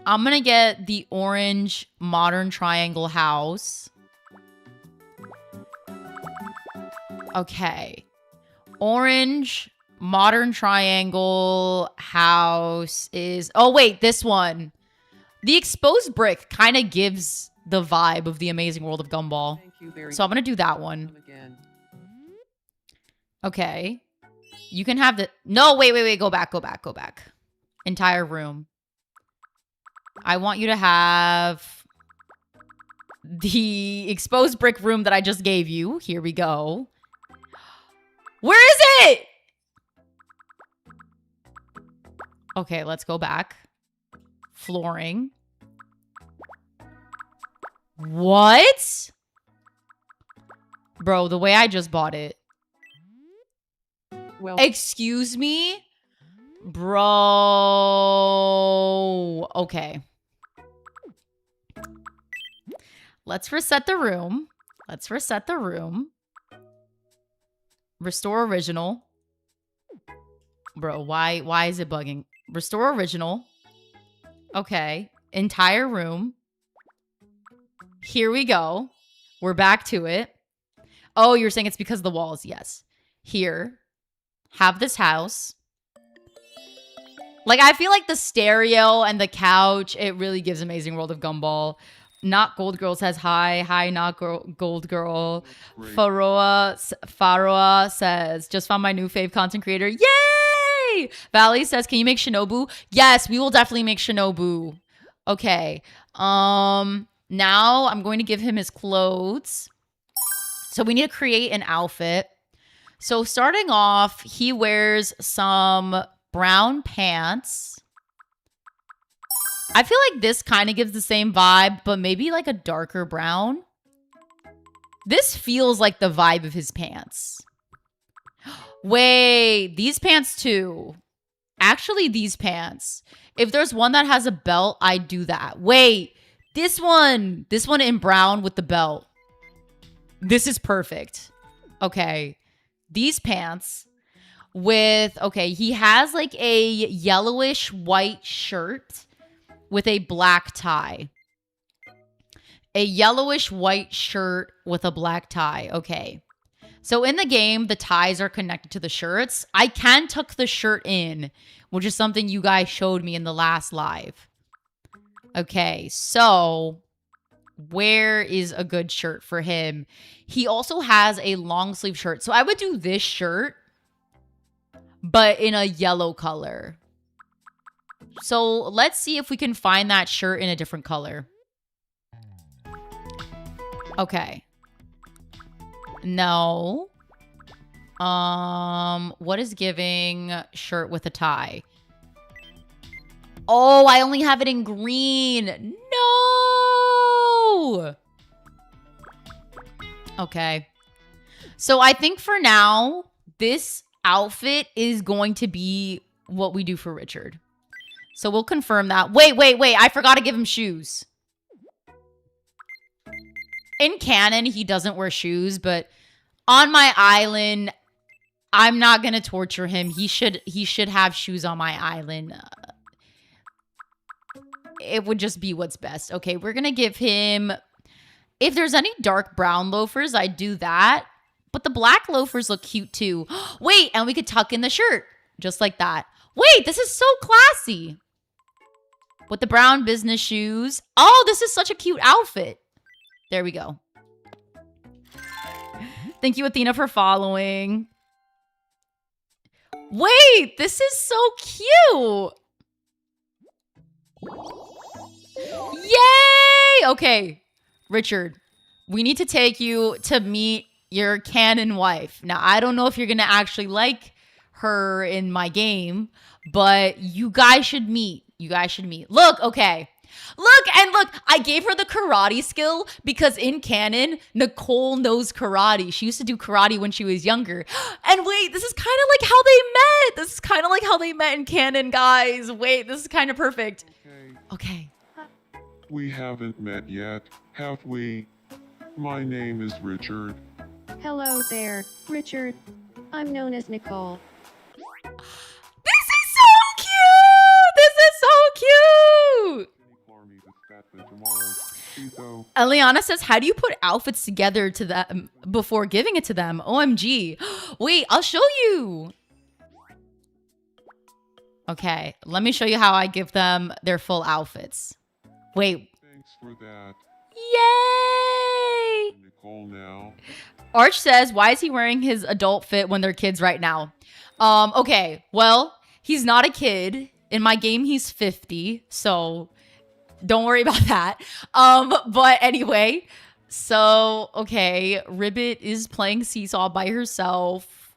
I'm gonna get the orange modern triangle house. Okay. Orange modern triangle house is... Oh, wait, this one. The exposed brick kind of gives the vibe of the Amazing World of Gumball. So I'm gonna do that one. Okay. You can have the... No, wait. Go back. Entire room. I want you to have the exposed brick room that I just gave you. Here we go. Where is it? Okay, let's go back. Flooring. What? Bro, the way I just bought it. Well, Excuse me? Bro. Okay. Let's reset the room. Let's reset the room. Restore original. Bro, why is it bugging? Restore original. Okay. Entire room. Here we go. We're back to it. Oh, you're saying it's because of the walls. Yes. Here. Have this house. Like, I feel like the stereo and the couch, it really gives Amazing World of Gumball. Not Gold Girl says hi. Hi, not Gold Girl. Great. Faroa says, just found my new fave content creator. Yay! Valley says, can you make Shinobu? Yes, we will definitely make Shinobu. Okay. Now I'm going to give him his clothes. So we need to create an outfit. So starting off, he wears some brown pants. I feel like this kind of gives the same vibe, but maybe like a darker brown. This feels like the vibe of his pants. Wait, these pants too. Actually, these pants. If there's one that has a belt, I'd do that. Wait, this one in brown with the belt. This is perfect. Okay, these pants with, okay, he has like a yellowish white shirt with a black tie. A yellowish white shirt with a black tie. Okay. So in the game, the ties are connected to the shirts. I can tuck the shirt in, which is something you guys showed me in the last live. Okay, so where is a good shirt for him? He also has a long sleeve shirt. So I would do this shirt, but in a yellow color. So let's see if we can find that shirt in a different color. Okay. No. What is giving shirt with a tie? Oh, I only have it in green. No. Okay. So I think for now, this outfit is going to be what we do for Richard. So we'll confirm that. Wait. I forgot to give him shoes. In canon, he doesn't wear shoes, but on my island, I'm not going to torture him. He should have shoes on my island. It would just be what's best. Okay, we're going to give him... If there's any dark brown loafers, I'd do that. But the black loafers look cute too. Wait, and we could tuck in the shirt. Just like that. Wait, this is so classy. With the brown business shoes. Oh, this is such a cute outfit. There we go. Thank you, Athena, for following. Wait, this is so cute. Yay! Okay, Richard, we need to take you to meet your canon wife. Now, I don't know if you're going to actually like her in my game, but you guys should meet. You guys should meet. Look, okay. Look, I gave her the karate skill because in canon, Nicole knows karate. She used to do karate when she was younger. And wait, this is kind of like how they met. This is kind of like how they met in canon, guys. Wait, this is kind of perfect. Okay. We haven't met yet, have we? My name is Richard. Hello there, Richard. I'm known as Nicole. This is so cute! This is so cute! Eliana says, how do you put outfits together to them before giving it to them? OMG. Wait, I'll show you. Okay, let me show you how I give them their full outfits. Wait. Thanks for that. Yay! Nicole now. Arch says, why is he wearing his adult fit when they're kids right now? Okay, well, he's not a kid. In my game, he's 50, so don't worry about that. But anyway, so, okay, Ribbit is playing Seesaw by herself.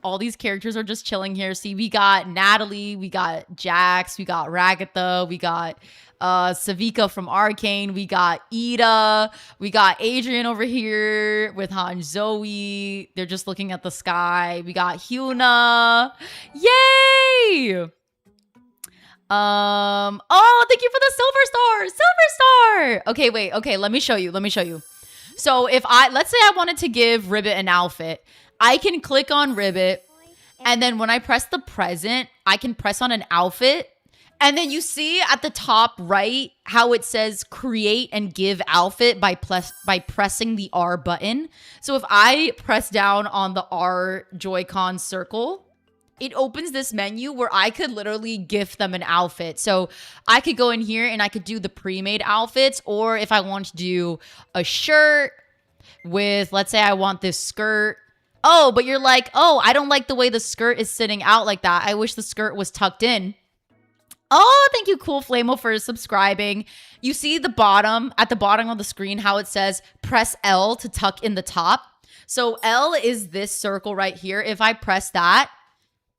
All these characters are just chilling here. See, we got Natalie, we got Jax, we got Ragatha, we got Savika from Arcane, we got Ida, we got Adrian over here with Han Zoe. They're just looking at the sky. We got Hyuna. Yay! Oh, thank you for the silver star. Okay, wait. Okay, let me show you. So if let's say I wanted to give Ribbit an outfit, I can click on Ribbit, and then when I press the present, I can press on an outfit. And then you see at the top right how it says create and give outfit by pressing the R button. So if I press down on the R Joy-Con circle, it opens this menu where I could literally gift them an outfit. So I could go in here and I could do the pre-made outfits, or if I want to do a shirt with, let's say I want this skirt. Oh, but you're like, oh, I don't like the way the skirt is sitting out like that. I wish the skirt was tucked in. Oh, thank you, Cool Flamo, for subscribing. You see at the bottom of the screen, how it says press L to tuck in the top. So L is this circle right here. If I press that,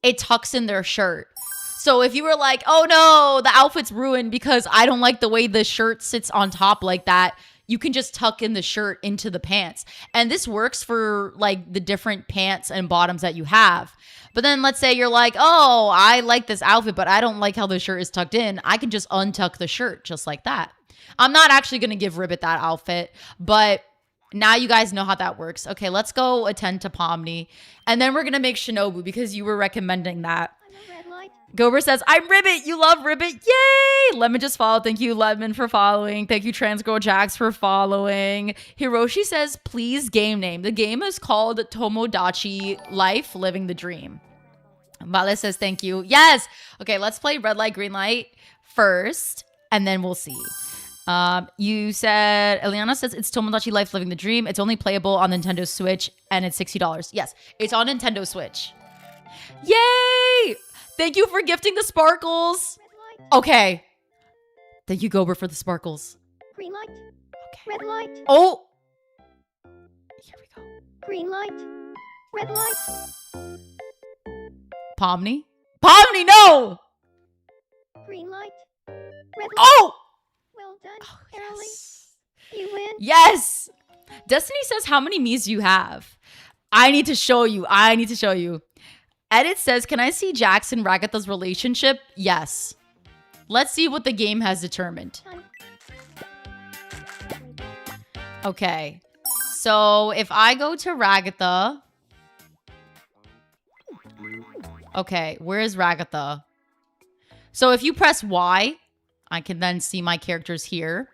it tucks in their shirt. So if you were like, oh no, the outfit's ruined because I don't like the way the shirt sits on top like that, you can just tuck in the shirt into the pants. And this works for like the different pants and bottoms that you have. But then let's say you're like, oh, I like this outfit, but I don't like how the shirt is tucked in. I can just untuck the shirt just like that. I'm not actually going to give Ribbit that outfit, but now you guys know how that works. Okay, let's go attend to Pomni. And then we're going to make Shinobu because you were recommending that. Gober says, I'm Ribbit. You love Ribbit. Yay! Lemon just followed. Thank you, Lemon, for following. Thank you, Trans Girl Jax, for following. Hiroshi says, please game name. The game is called Tomodachi Life Living the Dream. Vale says, thank you. Yes! Okay, let's play Red Light, Green Light first, and then we'll see. You said, Eliana says, it's Tomodachi Life Living the Dream. It's only playable on Nintendo Switch, and it's $60. Yes, it's on Nintendo Switch. Yay! Thank you for gifting the sparkles. Okay. Thank you, Gober, for the sparkles. Green light. Okay. Red light. Oh. Here we go. Green light. Red light. Pomni? Pomni, no! Green light. Red light. Oh! Well done, Oh, Carolee. yes. You win. Yes! Destiny says, how many Miis do you have? I need to show you. Edit says, can I see Jax and Ragatha's relationship? Yes. Let's see what the game has determined. Okay. So if I go to Ragatha. Okay, where is Ragatha? So if you press Y, I can then see my characters here.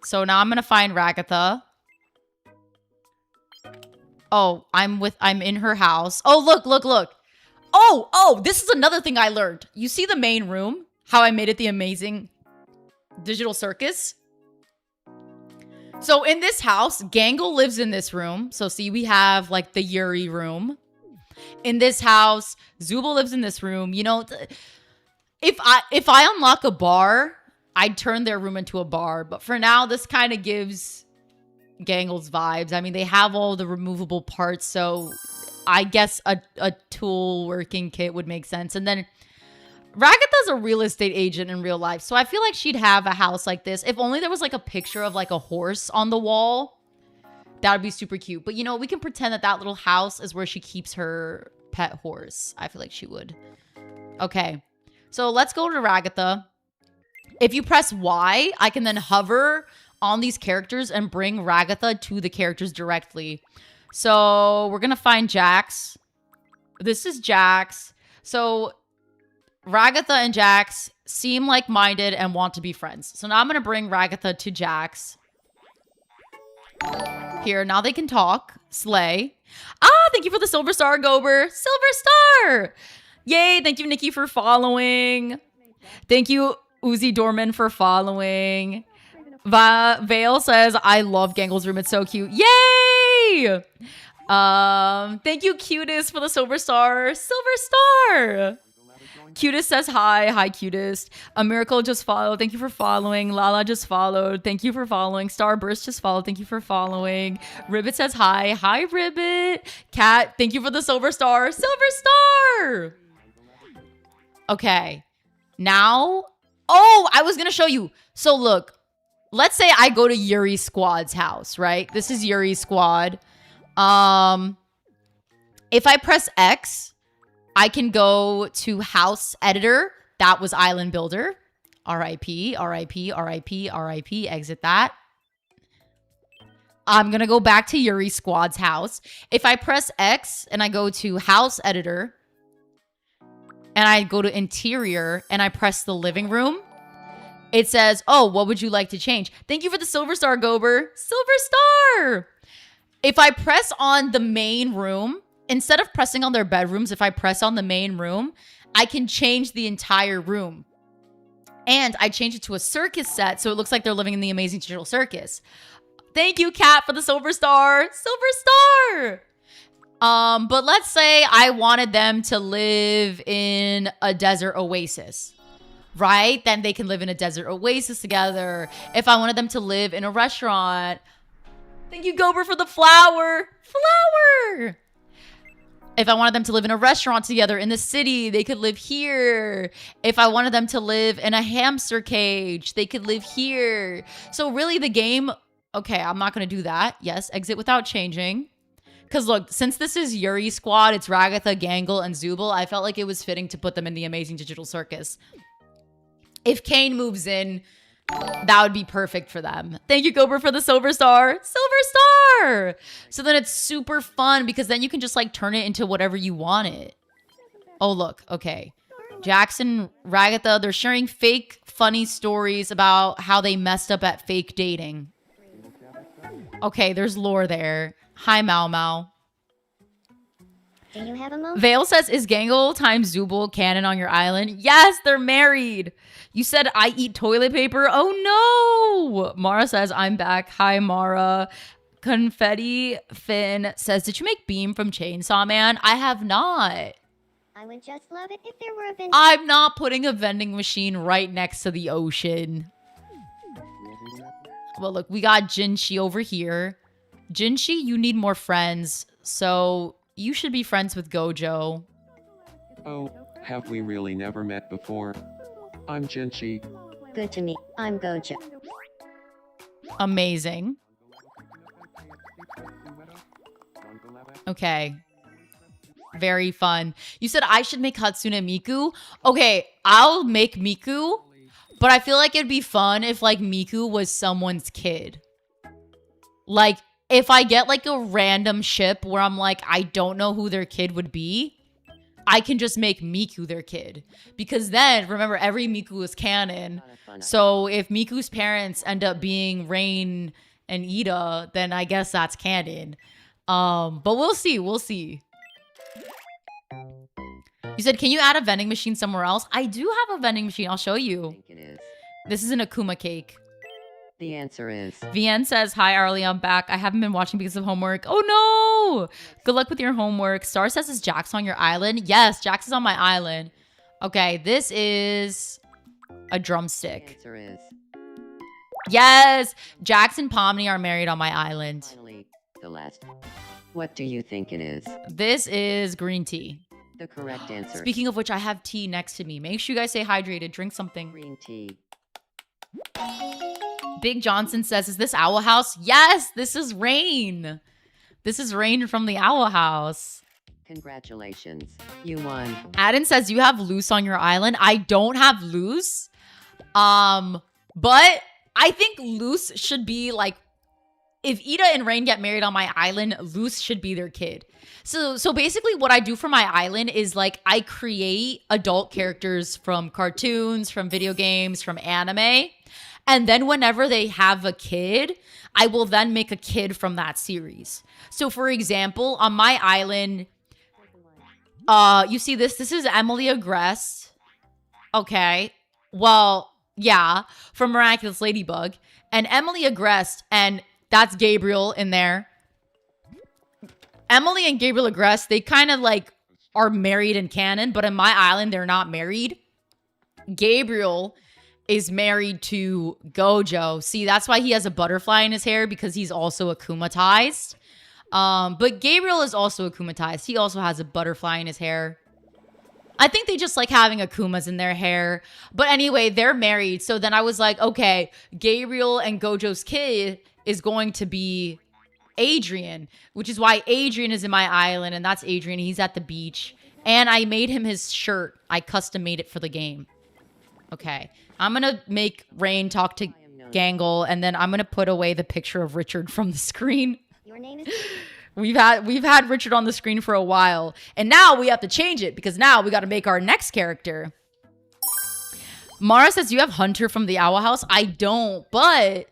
So now I'm going to find Ragatha. Oh, I'm in her house. Oh, look. Oh, this is another thing I learned. You see the main room? How I made it the amazing digital circus? So in this house, Gangle lives in this room. So see, we have like the Yuri room. In this house, Zubul lives in this room. You know, if I unlock a bar, I'd turn their room into a bar. But for now, this kind of gives Gangle's vibes. I mean, they have all the removable parts, so I guess a tool working kit would make sense. And then Ragatha's a real estate agent in real life, so I feel like she'd have a house like this. If only there was like a picture of like a horse on the wall. That would be super cute. But you know, we can pretend that little house is where she keeps her pet horse. I feel like she would. Okay, so let's go to Ragatha. If you press Y, I can then hover on these characters and bring Ragatha to the characters directly. So we're gonna find Jax. This is Jax. So Ragatha and Jax seem like-minded and want to be friends. So now I'm gonna bring Ragatha to Jax. Here, now they can talk. Slay. Ah, thank you for the Silver Star, Gober. Silver Star! Yay, thank you, Nikki, for following. Thank you, Uzi Dorman, for following. Vale says, I love Gangle's room. It's so cute. Yay! Thank you, Cutest, for the Silver Star. Silver Star! Cutest says hi. Hi, Cutest. A Miracle just followed. Thank you for following. Lala just followed. Thank you for following. Starburst just followed. Thank you for following. Ribbit says hi. Hi, Ribbit. Cat, thank you for the Silver Star. Silver Star! Okay. Now, oh, I was going to show you. So look, let's say I go to Yuri Squad's house, right? This is Yuri Squad. If I press X, I can go to House Editor. That was Island Builder. RIP, RIP, RIP, RIP. Exit that. I'm going to go back to Yuri Squad's house. If I press X and I go to house editor and I go to interior and I press the living room, it says, oh, what would you like to change? Thank you for the silver star, Gober. Silver star. If I press on the main room, instead of pressing on their bedrooms, if I press on the main room, I can change the entire room. And I change it to a circus set, so it looks like they're living in the Amazing Digital Circus. Thank you, Kat, for the silver star. Silver star! But let's say I wanted them to live in a desert oasis, right? Then they can live in a desert oasis together. If I wanted them to live in a restaurant, thank you, Gober, for the flower. Flower! If I wanted them to live in a restaurant together in the city, they could live here. If I wanted them to live in a hamster cage, they could live here. So really the game, okay, I'm not going to do that. Yes, exit without changing. Because look, since this is Yuri Squad, it's Ragatha, Gangle, and Zubul, I felt like it was fitting to put them in the Amazing Digital Circus. If Kane moves in, that would be perfect for them. Thank you, Gober, for the silver star. Silver star! So then it's super fun because then you can just like turn it into whatever you want it. Oh, look. Okay. Jackson, Ragatha, they're sharing fake funny stories about how they messed up at fake dating. Okay, there's lore there. Hi, Mau Mau. Do you have a moment? Vale says, is Gangle times Zubul canon on your island? Yes, they're married. You said I eat toilet paper. Oh no. Mara says, I'm back. Hi, Mara. Confetti Finn says, did you make Beam from Chainsaw Man? I have not. I would just love it if there were a vending. I'm not putting a vending machine right next to the ocean. Well, look, we got Jinshi over here. Jinshi, you need more friends. So you should be friends with Gojo. Oh, have we really never met before? I'm Jinchi. Good to meet. I'm Gojo. Amazing. Okay. Very fun. You said I should make Hatsune Miku? Okay, I'll make Miku, but I feel like it'd be fun if like Miku was someone's kid. Like, if I get like a random ship where I'm like, I don't know who their kid would be, I can just make Miku their kid. Because then, remember, every Miku is canon. So if Miku's parents end up being Rain and Ida, then I guess that's canon. But we'll see. We'll see. You said, can you add a vending machine somewhere else? I do have a vending machine. I'll show I you. think it is. This is an Akuma cake. The answer is VN says, hi, Arlie, I'm back. I haven't been watching because of homework. Oh, no. Good luck with your homework. Star says, is Jax on your island? Yes, Jax is on my island. Okay, this is a the drumstick. answer is Yes, Jax and Pomni are married on my island. finally the last. What do you think it is? This is green tea. The correct answer. Speaking of which, I have tea next to me. Make sure you guys stay hydrated. Drink something. Green tea. Big Johnson says, is this Owl House? Yes, this is Rain. This is Rain from the Owl House. Congratulations. You won. Adam says, you have Loose on your island. I don't have Loose. But I think Loose should be like, if Ida and Rain get married on my island, Loose should be their kid. So basically what I do for my island is like I create adult characters from cartoons, from video games, from anime. And then whenever they have a kid, I will then make a kid from that series. So for example, on my island, you see this is Emily Agrest. Okay. Well, yeah, from Miraculous Ladybug. And Emily Agrest, and that's Gabriel in there. Emily and Gabriel Agrest, they kind of like are married in canon, but in my island, they're not married. Gabriel is married to Gojo. See, that's why he has a butterfly in his hair, because he's also akumatized. But Gabriel is also akumatized. He also has a butterfly in his hair. I think they just like having akumas in their hair. But anyway, they're married. So then I was like, okay, Gabriel and Gojo's kid is going to be Adrian, which is why Adrian is in my island, and that's Adrian. He's at the beach. And I made him his shirt. I custom made it for the game. Okay. I'm gonna make Rain talk to... I am Gangle, and then I'm gonna put away the picture of Richard from the screen. Your name is. We've had Richard on the screen for a while, and now we have to change it because now we got to make our next character. Mara says you have Hunter from the Owl House. I don't, but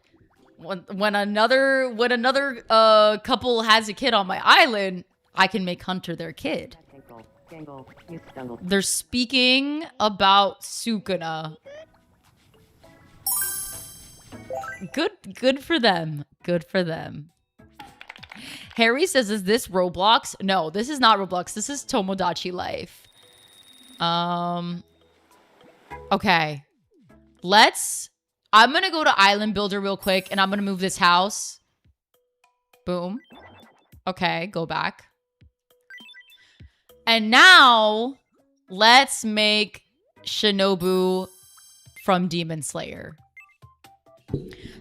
when another couple has a kid on my island, I can make Hunter their kid. They're speaking about Sukuna. Good for them. Good for them. Harry says, is this Roblox? No, this is not Roblox. This is Tomodachi Life. Okay. I'm going to go to Island Builder real quick, and I'm going to move this house. Boom. Okay, go back. And now, let's make Shinobu from Demon Slayer.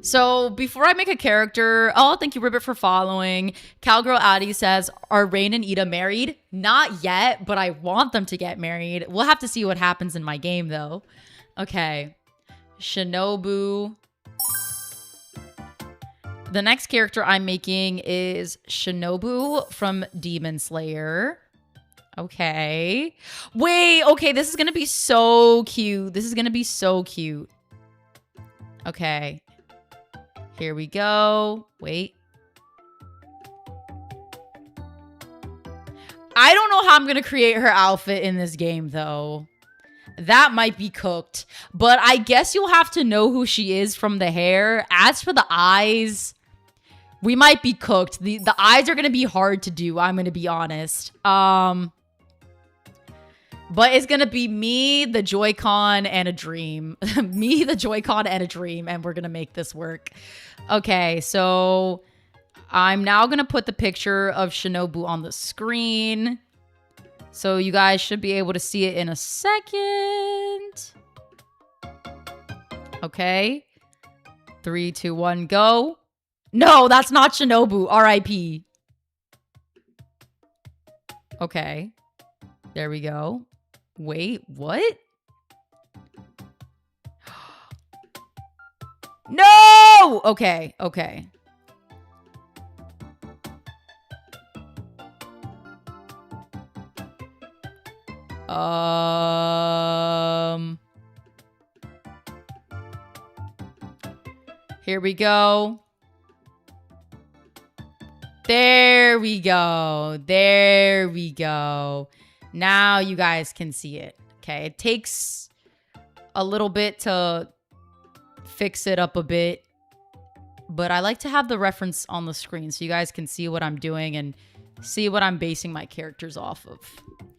So, before I make a character... Oh, thank you, Ribbit, for following. Cowgirl Addie says, are Rain and Ida married? Not yet, but I want them to get married. We'll have to see what happens in my game, though. Okay. Shinobu. The next character I'm making is Shinobu from Demon Slayer. Okay. Wait, okay, this is gonna be so cute. This is gonna be so cute. Okay. Here we go. Wait. I don't know how I'm gonna create her outfit in this game, though. That might be cooked. But I guess you'll have to know who she is from the hair. As for the eyes, we might be cooked. The eyes are gonna be hard to do, I'm gonna be honest. But it's gonna be me, the Joy-Con, and a dream. Me, the Joy-Con, and a dream, and we're gonna make this work. Okay, so I'm now gonna put the picture of Shinobu on the screen. So you guys should be able to see it in a second. Okay. 3, 2, 1, go. No, that's not Shinobu. R.I.P. Okay. There we go. Wait, what? No! Okay, okay. Here we go. There we go. There we go. Now you guys can see it. Okay, it takes a little bit to fix it up a bit, but I like to have the reference on the screen so you guys can see what I'm doing and see what I'm basing my characters off of.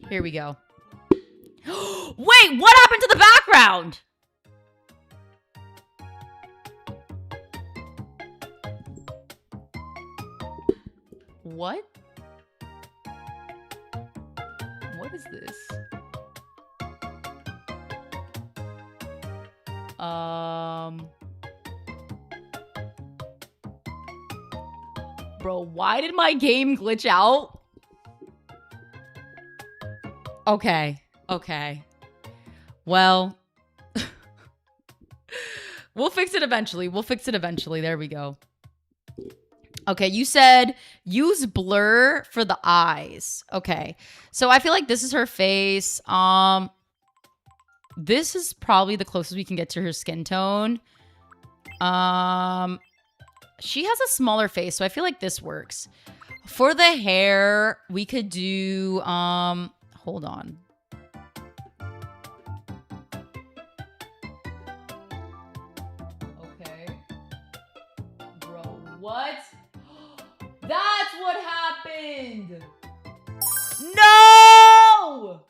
Here we go. Wait, what happened to the background? What? What is this? Bro, why did my game glitch out? Okay. Okay. Well, we'll fix it eventually. We'll fix it eventually. There we go. Okay, you said use blur for the eyes. Okay. So I feel like this is her face. This is probably the closest we can get to her skin tone. She has a smaller face, so I feel like this works. For the hair, we could do hold on. Okay. Bro, what? That's what happened! No!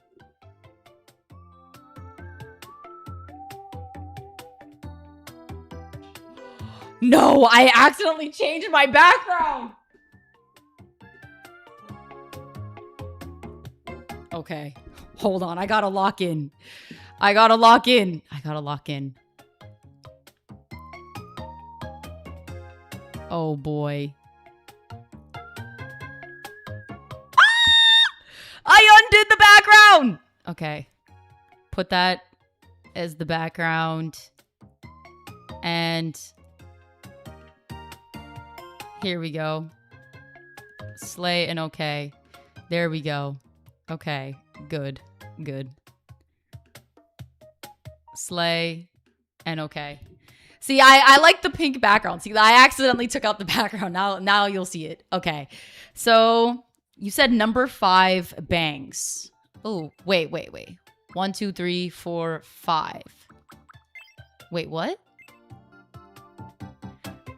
No, I accidentally changed my background! Okay. Hold on, I gotta lock in. I gotta lock in. I gotta lock in. Oh boy. I undid the background! Okay. Put that as the background. And Here we go. Slay and okay. There we go. Okay. Good. Good. Slay and okay. See, I like the pink background. See, I accidentally took out the background. Now you'll see it. Okay. So you said number 5 bangs. Oh, wait. 1, 2, 3, 4, 5. Wait, what?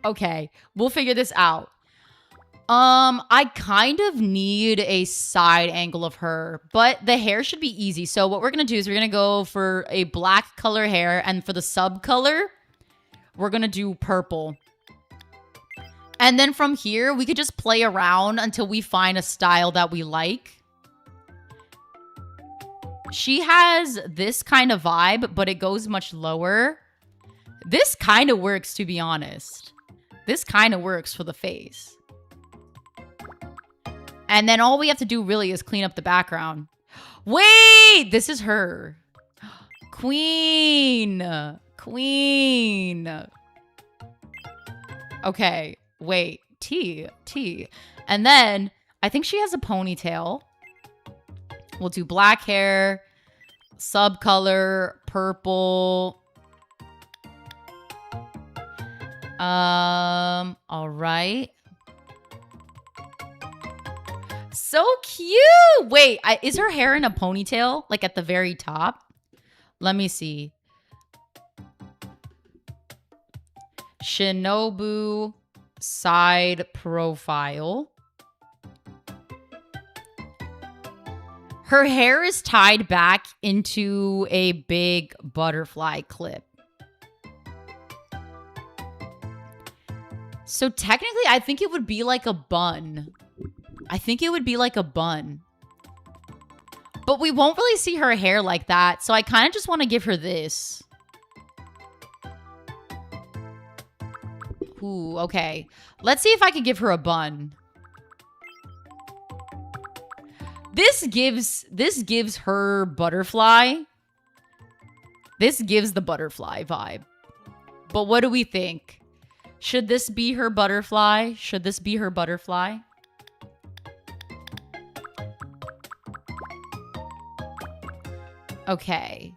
Okay, we'll figure this out. I kind of need a side angle of her, but the hair should be easy. So what we're gonna do is we're gonna go for a black color hair, and for the sub color, we're gonna do purple. And then from here, we could just play around until we find a style that we like. She has this kind of vibe, but it goes much lower. This kind of works, to be honest. This kind of works for the face. And then all we have to do really is clean up the background. Wait! This is her. Queen. Okay, wait. T. And then I think she has a ponytail. We'll do black hair, sub color, purple. All right. So cute. Wait, is her hair in a ponytail? Like at the very top? Let me see. Shinobu side profile. Her hair is tied back into a big butterfly clip. So technically, I think it would be like a bun. But we won't really see her hair like that, so I kind of just want to give her this. Ooh, okay. Let's see if I can give her a bun. This gives her butterfly. This gives the butterfly vibe. But what do we think? Should this be her butterfly? Okay.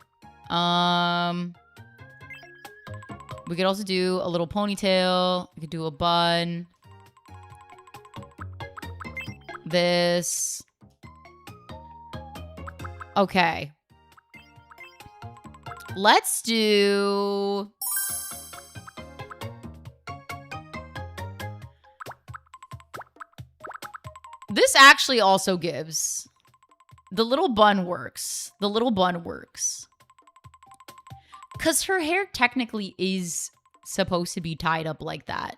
We could also do a little ponytail. We could do a bun. This. Okay. Let's do... This actually also gives... The little bun works. Because her hair technically is supposed to be tied up like that.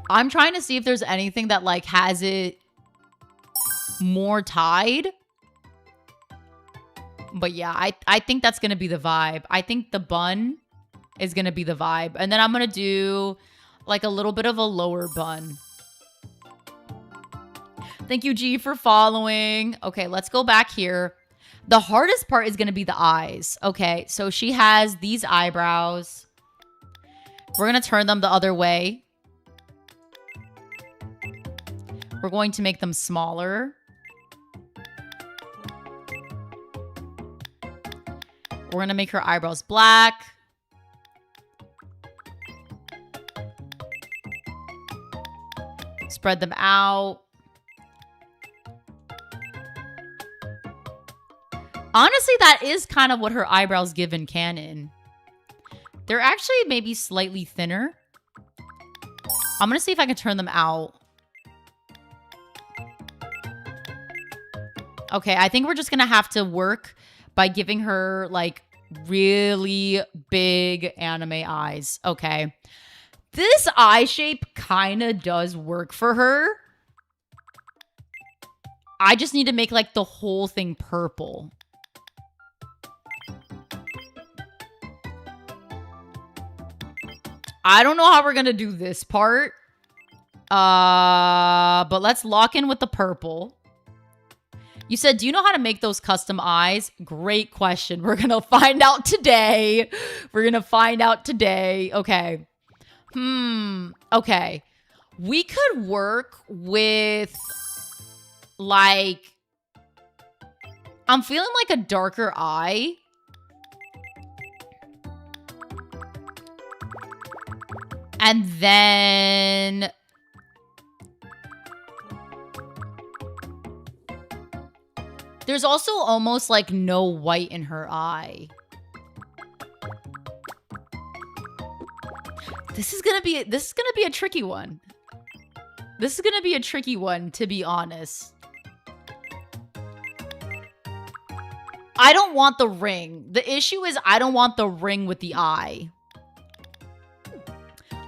I'm trying to see if there's anything that like has it more tied. But yeah, I think that's going to be the vibe. I think the bun is going to be the vibe. And then I'm going to do like a little bit of a lower bun. Thank you, G, for following. Okay, let's go back here. The hardest part is going to be the eyes. Okay, so she has these eyebrows. We're going to turn them the other way. We're going to make them smaller. We're going to make her eyebrows black. Spread them out. Honestly, that is kind of what her eyebrows give in canon. They're actually maybe slightly thinner. I'm going to see if I can turn them out. Okay, I think we're just going to have to work by giving her, like, really big anime eyes. Okay. This eye shape kind of does work for her. I just need to make, like, the whole thing purple. I don't know how we're going to do this part. But let's lock in with the purple. You said, do you know how to make those custom eyes? Great question. We're going to find out today. Okay. Okay. We could work with, like, I'm feeling like a darker eye. And then there's also almost like no white in her eye. This is gonna be a tricky one. This is gonna be a tricky one, to be honest. I don't want the ring. The issue is I don't want the ring with the eye.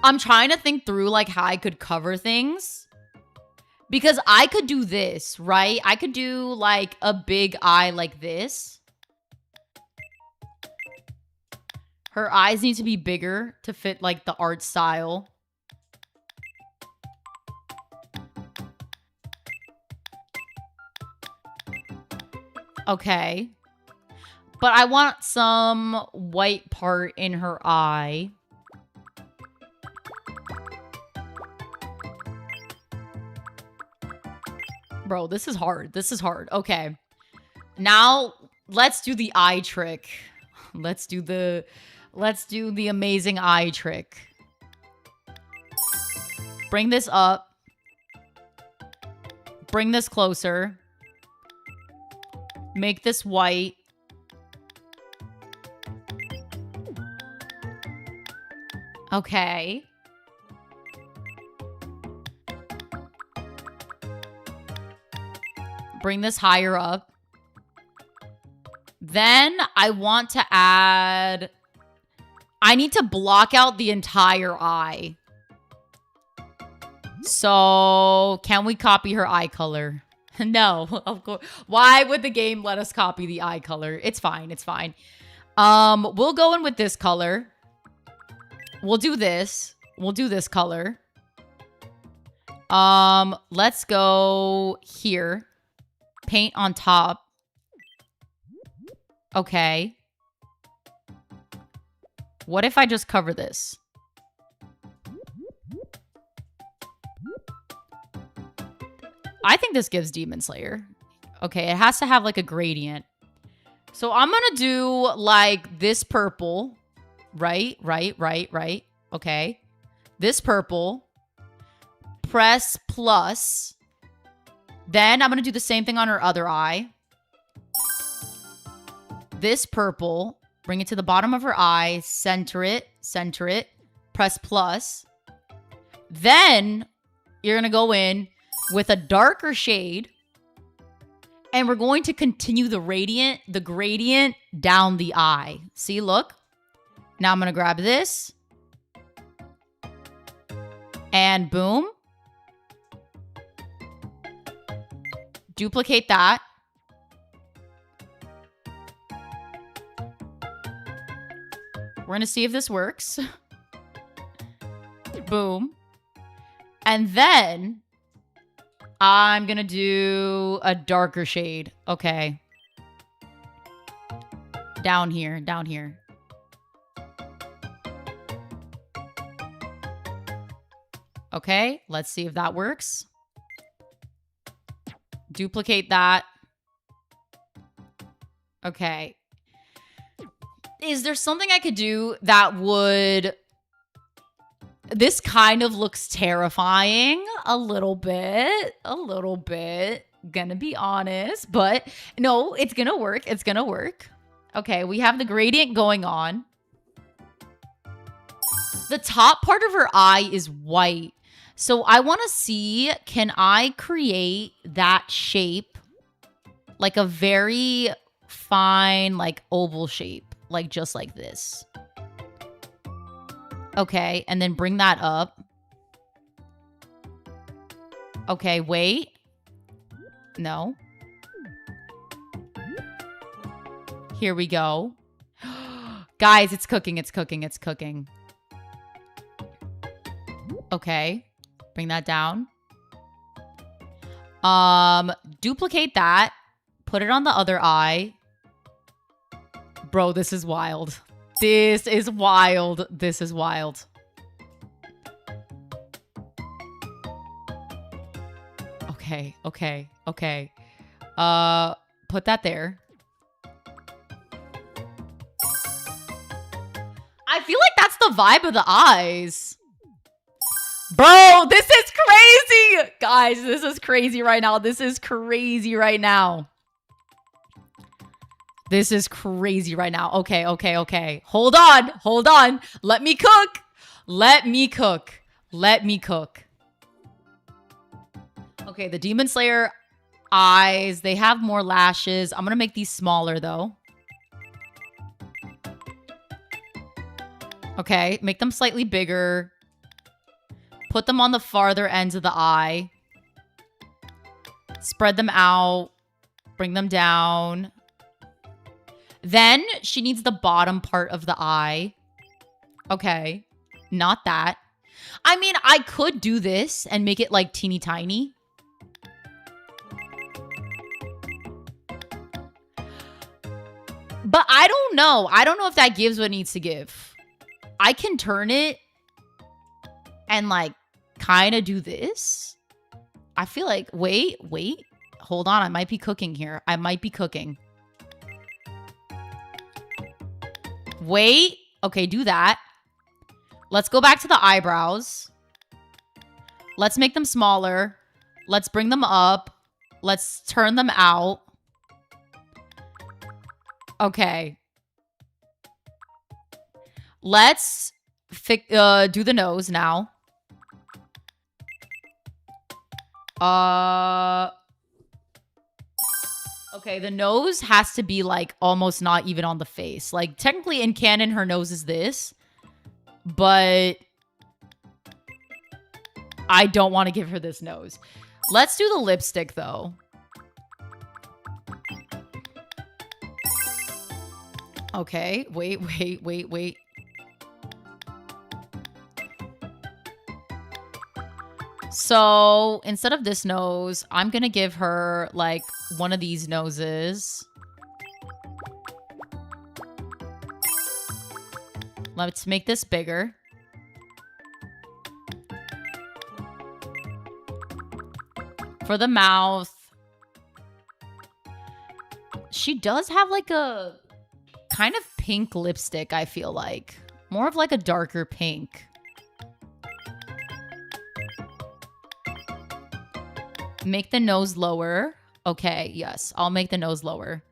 I'm trying to think through like how I could cover things. Because I could do this, right? I could do like a big eye like this. Her eyes need to be bigger to fit like the art style. Okay. But I want some white part in her eye. Bro, this is hard. This is hard. Okay. Now, let's do the eye trick. Let's do the amazing eye trick. Bring this up. Bring this closer. Make this white. Okay. Bring this higher up. Then I want to add... I need to block out the entire eye. So, can we copy her eye color? No, of course. Why would the game let us copy the eye color? It's fine, it's fine. We'll go in with this color. We'll do this. We'll do this color. Let's go here. Paint on top. Okay. What if I just cover this? I think this gives Demon Slayer. Okay, it has to have like a gradient. So I'm gonna do like this purple. Right. Okay. This purple. Press plus. Then I'm gonna do the same thing on her other eye. This purple. Bring it to the bottom of her eye. Center it. Press plus. Then you're gonna go in with a darker shade. And we're going to continue the gradient down the eye. See, look. Now I'm going to grab this. And boom. Duplicate that. We're going to see if this works. Boom. And then I'm going to do a darker shade. Okay. Down here. Okay, let's see if that works. Duplicate that. Okay. Is there something I could do that would... This kind of looks terrifying. A little bit. Gonna be honest. But no, it's gonna work. Okay, we have the gradient going on. The top part of her eye is white. So I want to see, can I create that shape? Like a very fine, like oval shape. Like just like this. Okay, and then bring that up. Okay, wait. No. Here we go. Guys, it's cooking. Okay. Bring that down. Duplicate that. Put it on the other eye. Bro, this is wild. This is wild. Okay. Put that there. I feel like that's the vibe of the eyes. Bro, this is crazy. Guys, this is crazy right now. This is crazy right now. This is crazy right now. Okay. Hold on. Let me cook. Okay, the Demon Slayer eyes, they have more lashes. I'm gonna make these smaller though. Okay, make them slightly bigger. Put them on the farther ends of the eye. Spread them out. Bring them down. Then she needs the bottom part of the eye. Okay, not that. I mean, I could do this and make it like teeny tiny. But I don't know. I don't know if that gives what it needs to give. I can turn it and like kind of do this. I feel like, wait. Hold on. I might be cooking here. Wait. Okay, do that. Let's go back to the eyebrows. Let's make them smaller. Let's bring them up. Let's turn them out. Okay. Let's do the nose now. Okay, the nose has to be like almost not even on the face. Like technically in canon, her nose is this, but I don't want to give her this nose. Let's do the lipstick though. Okay, wait. So instead of this nose, I'm gonna give her like one of these noses. Let's make this bigger. For the mouth, she does have like a kind of pink lipstick, I feel like. More of like a darker pink. Make the nose lower. Okay, yes. I'll make the nose lower.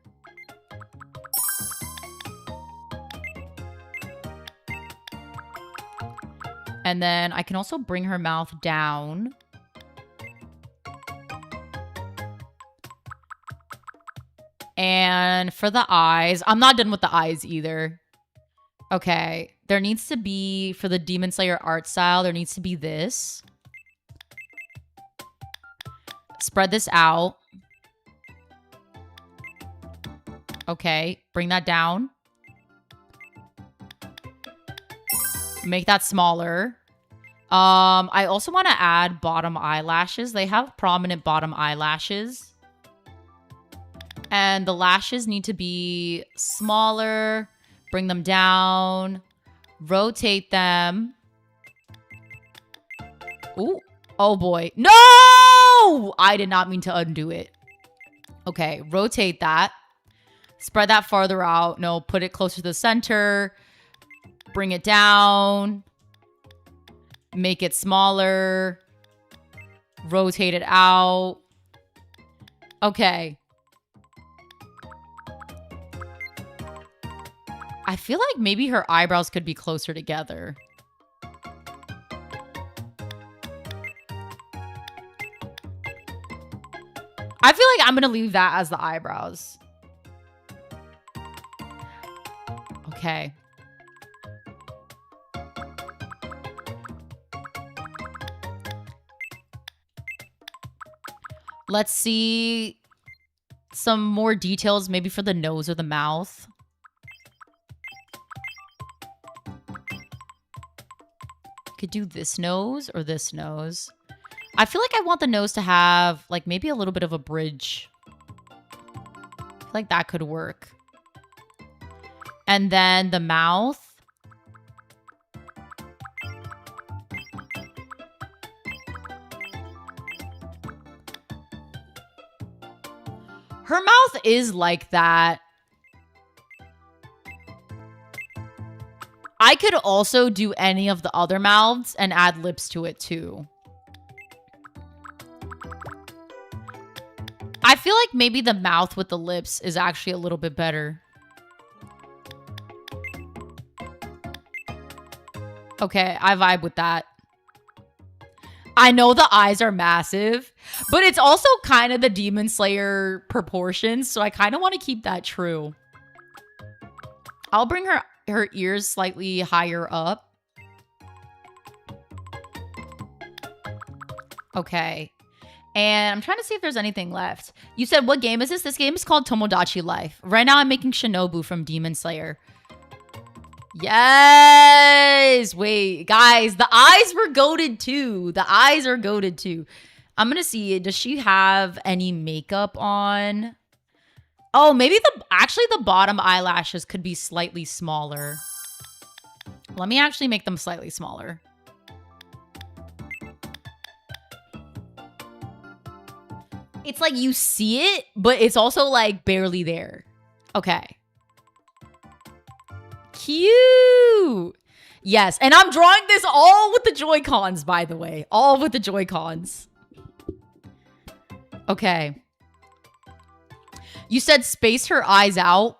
And then I can also bring her mouth down. And for the eyes, I'm not done with the eyes either. Okay, there needs to be, for the Demon Slayer art style, there needs to be this. Spread this out. Okay, bring that down. Make that smaller. I also want to add bottom eyelashes. They have prominent bottom eyelashes. And the lashes need to be smaller. Bring them down. Rotate them. Ooh. Oh boy. No! I did not mean to undo it. Okay, rotate that. Spread that farther out. No, put it closer to the center. Bring it down. Make it smaller. Rotate it out. Okay. I feel like maybe her eyebrows could be closer together. I feel like I'm going to leave that as the eyebrows. Okay. Let's see some more details, maybe for the nose or the mouth. Could do this nose or this nose. I feel like I want the nose to have like maybe a little bit of a bridge. I feel like that could work. And then the mouth. Her mouth is like that. I could also do any of the other mouths and add lips to it too. I feel like maybe the mouth with the lips is actually a little bit better. Okay, I vibe with that. I know the eyes are massive, but it's also kind of the Demon Slayer proportions, so I kind of want to keep that true. I'll bring her ears slightly higher up. Okay. And I'm trying to see if there's anything left. You said, what game is this? This game is called Tomodachi Life. Right now, I'm making Shinobu from Demon Slayer. Yes! Wait, guys, the eyes were goated too. The eyes are goated too. I'm gonna see, does she have any makeup on? Oh, maybe actually the bottom eyelashes could be slightly smaller. Let me actually make them slightly smaller. It's like you see it, but it's also like barely there. Okay. Cute. Yes, and I'm drawing this all with the Joy-Cons, by the way. All with the Joy-Cons. Okay. You said space her eyes out.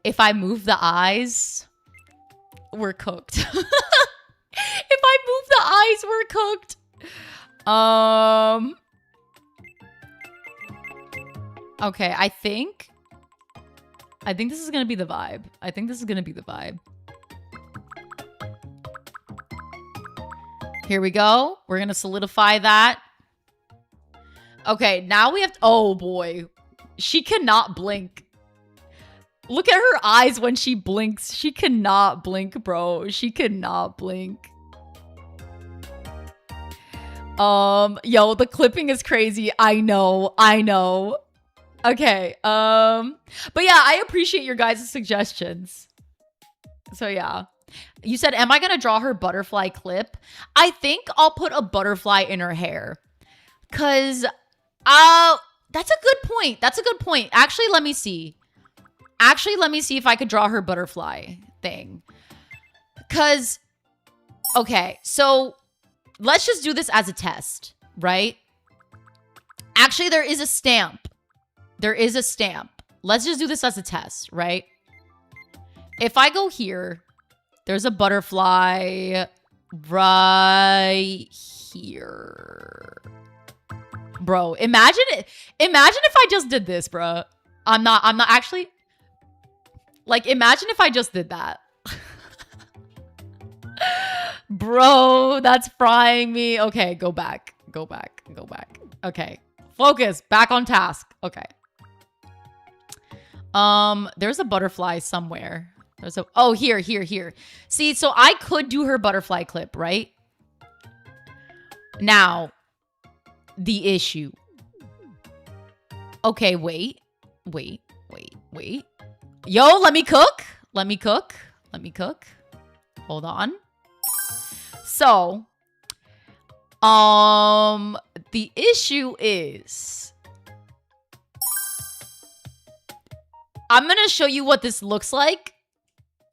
If I move the eyes, we're cooked. If I move the eyes, we're cooked. Okay, I think this is gonna be the vibe. I think this is gonna be the vibe. Here we go. We're gonna solidify that. Okay, now we have to, oh boy. She cannot blink. Look at her eyes when she blinks. She cannot blink, bro. She cannot blink. Yo, the clipping is crazy. I know. Okay, but yeah, I appreciate your guys' suggestions. So yeah. You said, am I gonna draw her butterfly clip? I think I'll put a butterfly in her hair. Cause, that's a good point. That's a good point. Actually, let me see. Let me see if I could draw her butterfly thing. Cause, okay, so let's just do this as a test, right? Actually, there is a stamp. Let's just do this as a test, right? If I go here, there's a butterfly right here. Bro, imagine it. Imagine if I just did this, bro. I'm not actually. Like, imagine if I just did that. Bro, that's frying me. Okay, go back. Okay. Focus. Back on task. Okay. There's a butterfly somewhere. Oh, here. See, so I could do her butterfly clip, right? Now, the issue. Okay, wait. Yo, let me cook. Hold on. So, the issue is, I'm going to show you what this looks like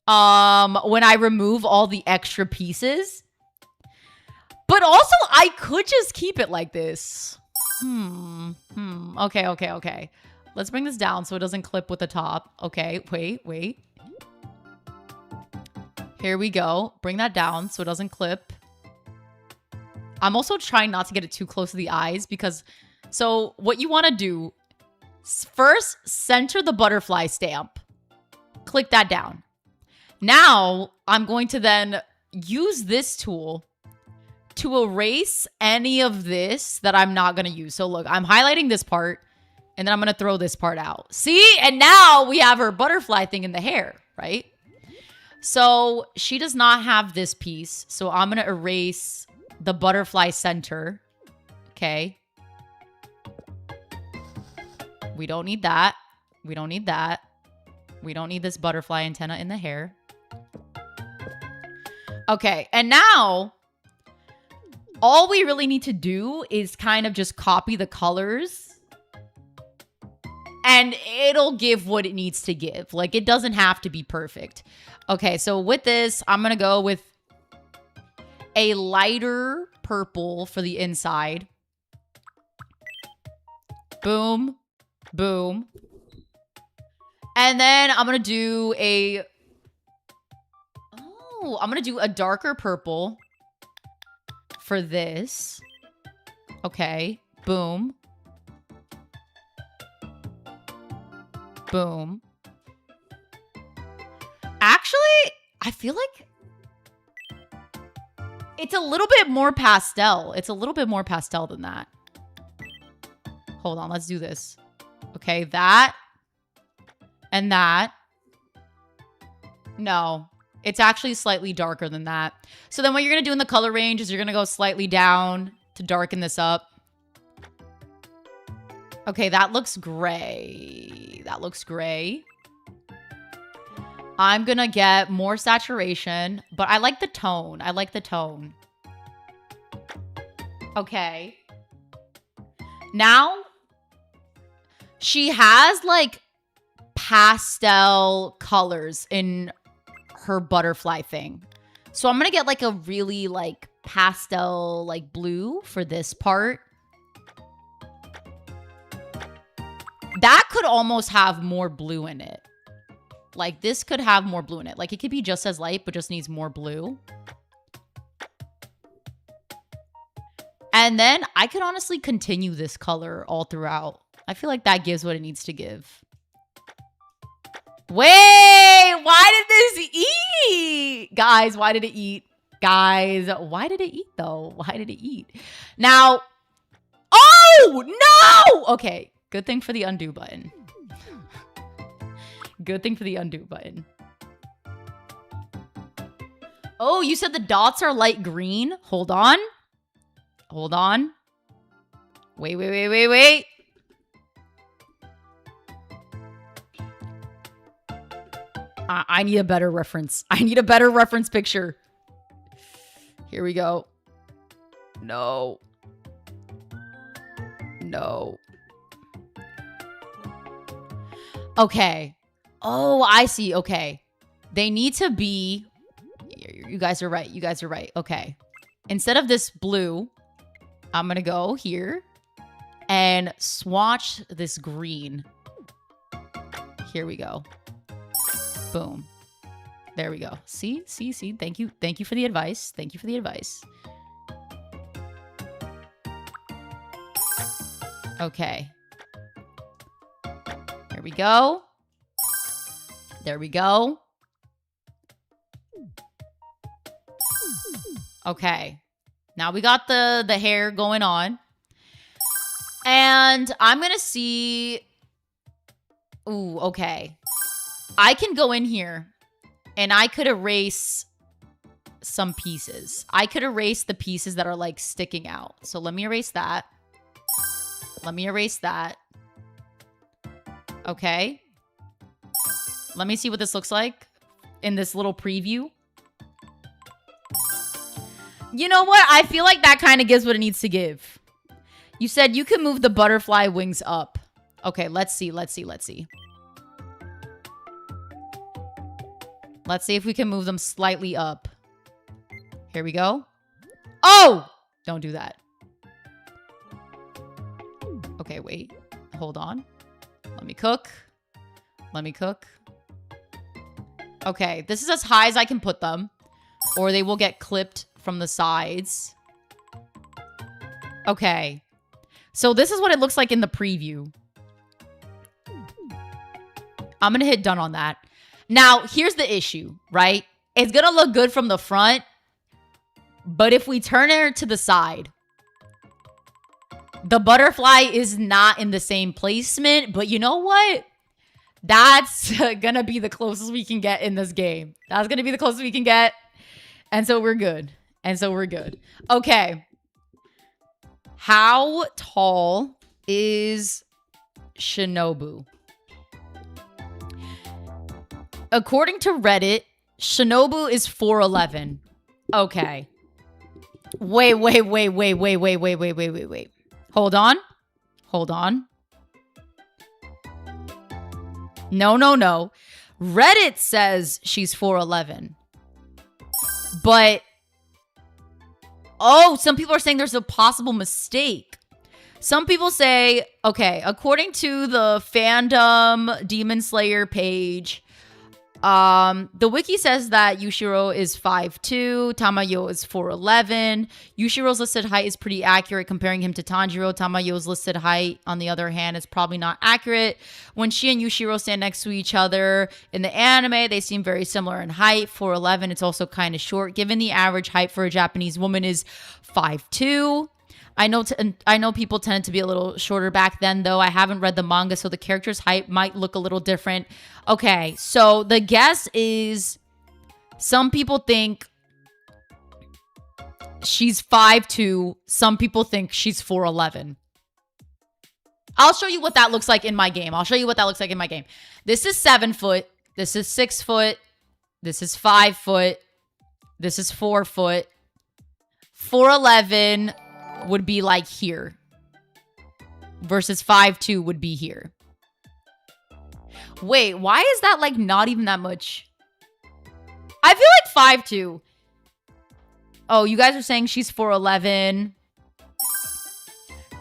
when I remove all the extra pieces. But also, I could just keep it like this. Okay. Let's bring this down so it doesn't clip with the top. Okay, wait. Here we go. Bring that down so it doesn't clip. I'm also trying not to get it too close to the eyes because... So, what you want to do... First, center the butterfly stamp. Click that down. Now, I'm going to then use this tool to erase any of this that I'm not going to use. So look, I'm highlighting this part, and then I'm going to throw this part out. See? And now we have her butterfly thing in the hair, right? So she does not have this piece. So I'm going to erase the butterfly center. Okay. We don't need that. We don't need this butterfly antenna in the hair. Okay, and now all we really need to do is kind of just copy the colors And it'll give what it needs to give. Like, it doesn't have to be perfect. Okay, so with this, I'm going to go with a lighter purple for the inside. Boom. Boom. And then I'm going to do a... Oh, I'm going to do a darker purple for this. Okay. Boom. Boom. Actually, I feel like it's a little bit more pastel. It's a little bit more pastel than that. Hold on, let's do this. Okay, that and that. No, it's actually slightly darker than that. So then what you're going to do in the color range is you're going to go slightly down to darken this up. Okay, that looks gray. That looks gray. I'm gonna get more saturation, but I like the tone. I like the tone. Okay. Now, she has like pastel colors in her butterfly thing. So I'm gonna get like a really like pastel like blue for this part. That could almost have more blue in it. Like, this could have more blue in it. Like, it could be just as light, but just needs more blue. And then I could honestly continue this color all throughout. I feel like that gives what it needs to give. Wait, why did this eat? Guys, why did it eat? Guys, why did it eat, though? Why did it eat? Now, oh, no! Okay. Good thing for the undo button. Good thing for the undo button. Oh, you said the dots are light green? Hold on. Hold on. Wait, wait, wait, wait, wait. I need a better reference. I need a better reference picture. Here we go. No. No. Okay. Oh, I see. Okay. They need to be... You guys are right. You guys are right. Okay. Instead of this blue, I'm going to go here and swatch this green. Here we go. Boom. There we go. See? See? See? Thank you. Thank you for the advice. Thank you for the advice. Okay. There we go. There we go. Okay. Now we got the hair going on. And I'm going to see... Ooh, okay. I can go in here and I could erase some pieces. I could erase the pieces that are like sticking out. So let me erase that. Let me erase that. Okay. Let me see what this looks like in this little preview. You know what? I feel like that kind of gives what it needs to give. You said you can move the butterfly wings up. Okay, let's see. Let's see. Let's see. Let's see if we can move them slightly up. Here we go. Oh! Don't do that. Okay, wait. Hold on. Let me cook. Let me cook. Okay, this is as high as I can put them. Or they will get clipped from the sides. Okay. So this is what it looks like in the preview. I'm going to hit done on that. Now, here's the issue, right? It's going to look good from the front. But if we turn it to the side, the butterfly is not in the same placement. But you know what? That's going to be the closest we can get in this game. That's going to be the closest we can get. And so we're good. And so we're good. Okay. How tall is Shinobu? According to Reddit, Shinobu is 4'11". Okay. Wait. Hold on. Hold on. No, no, no. Reddit says she's 4'11". But, oh, some people are saying there's a possible mistake. Some people say, okay, according to the fandom Demon Slayer page, the wiki says that Yushiro is 5'2", Tamayo is 4'11". Yushiro's listed height is pretty accurate comparing him to Tanjiro. Tamayo's listed height, on the other hand, is probably not accurate. When she and Yushiro stand next to each other in the anime, they seem very similar in height. 4'11", it's also kind of short, given the average height for a Japanese woman is 5'2". I know people tended to be a little shorter back then, though. I haven't read the manga, so the character's height might look a little different. Okay, so the guess is some people think she's 5'2". Some people think she's 4'11". I'll show you what that looks like in my game. This is 7 foot. This is 6 foot. This is 5 foot. This is 4 foot. 4'11" would be like here versus 5'2" would be here. Wait, why is that like not even that much? I feel like 5'2". Oh, you guys are saying she's 4'11".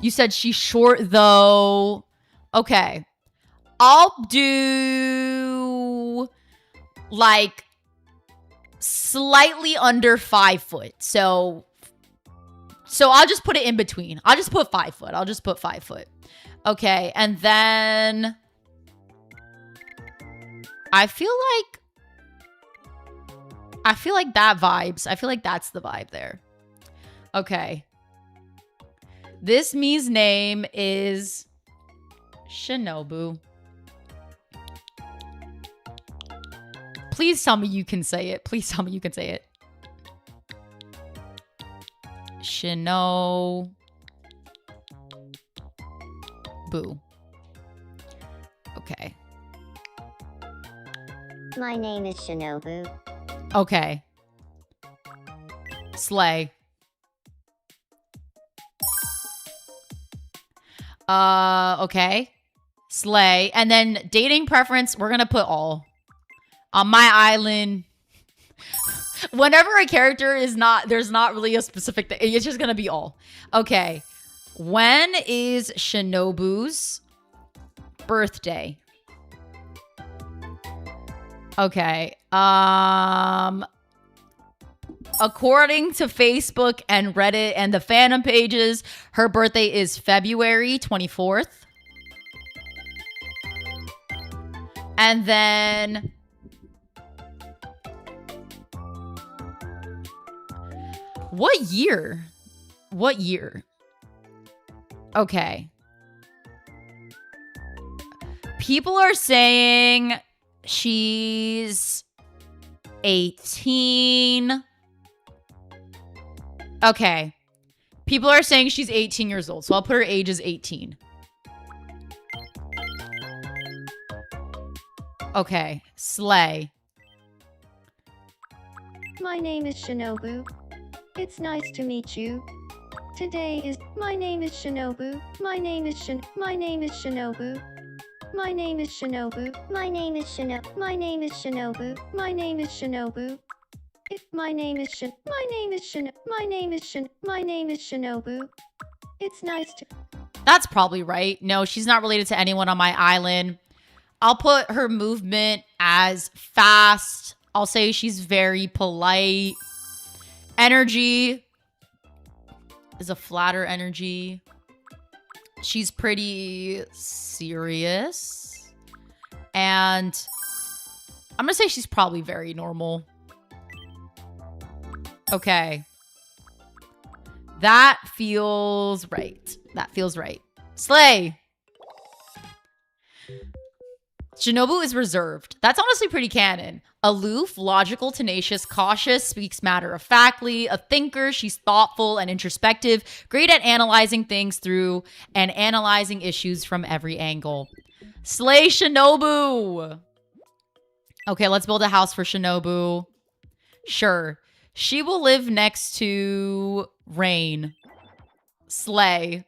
You said she's short though. Okay. I'll do like slightly under 5 foot. So I'll just put it in between. I'll just put 5 foot. Okay, and then I feel like that vibes. I feel like that's the vibe there. Okay. This Mii's name is Shinobu. Please tell me you can say it. Shinobu. Okay. My name is Shinobu. Okay. Slay. Okay. Slay. And then dating preference, we're gonna put all. On my island, whenever a character is not, there's not really a specific thing. It's just gonna be all. Okay. When is Shinobu's birthday? Okay. According to Facebook and Reddit and the fandom pages, her birthday is February 24th. And then what year? Okay. People are saying she's 18. Okay. People are saying she's 18 years old, so I'll put her age as 18. Okay. Slay. My name is Shinobu. It's nice to meet you. Today is my name is Shinobu. My name is Shinobu. My name is Shinobu. My name is Shinobu. My name is Shinobu. My name is Shinobu. My name is Shinobu. My name is Shin. My name is Shin. My name is Shin. My name is Shinobu. It's nice to. That's probably right. No, she's not related to anyone on my island. I'll put her movement as fast. I'll say she's very polite. Energy is a flatter energy. She's pretty serious. And I'm gonna say she's probably very normal. Okay. That feels right. Slay. Shinobu is reserved. That's honestly pretty canon. Aloof, logical, tenacious, cautious, speaks matter-of-factly, a thinker, she's thoughtful and introspective, great at analyzing things through and analyzing issues from every angle. Slay Shinobu! Okay, let's build a house for Shinobu. Sure. She will live next to Rain. Slay.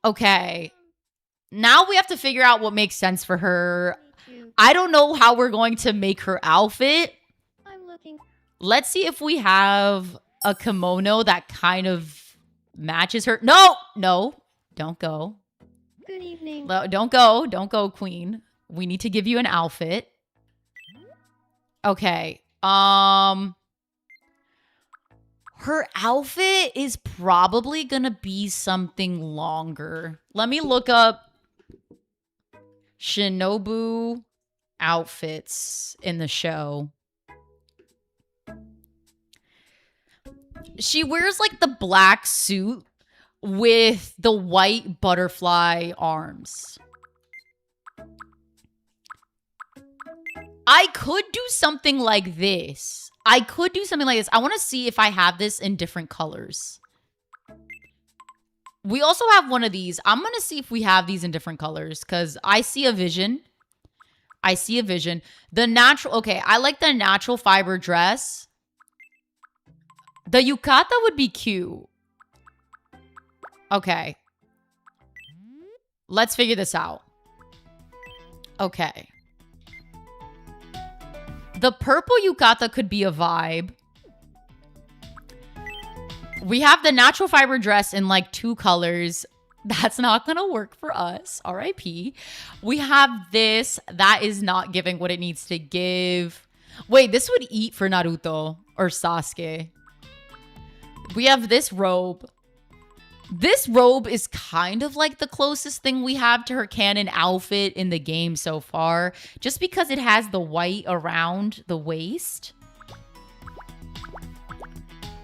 Okay. Now we have to figure out what makes sense for her. Meet you. I don't know how we're going to make her outfit. I'm looking. Let's see if we have a kimono that kind of matches her. No, don't go. Good evening. Don't go, queen. We need to give you an outfit. Okay. Her outfit is probably gonna be something longer. Let me look up Shinobu outfits in the show. She wears like the black suit with the white butterfly arms. I could do something like this. I want to see if I have this in different colors. We also have one of these. I'm going to see if we have these in different colors because I see a vision. The natural, okay, I like the natural fiber dress. The yukata would be cute. Okay. Let's figure this out. Okay. The purple yukata could be a vibe. We have the natural fiber dress in like 2 colors. That's not gonna work for us. RIP. We have this. That is not giving what it needs to give. Wait, this would eat for Naruto or Sasuke. We have this robe. This robe is kind of like the closest thing we have to her canon outfit in the game so far, just because it has the white around the waist.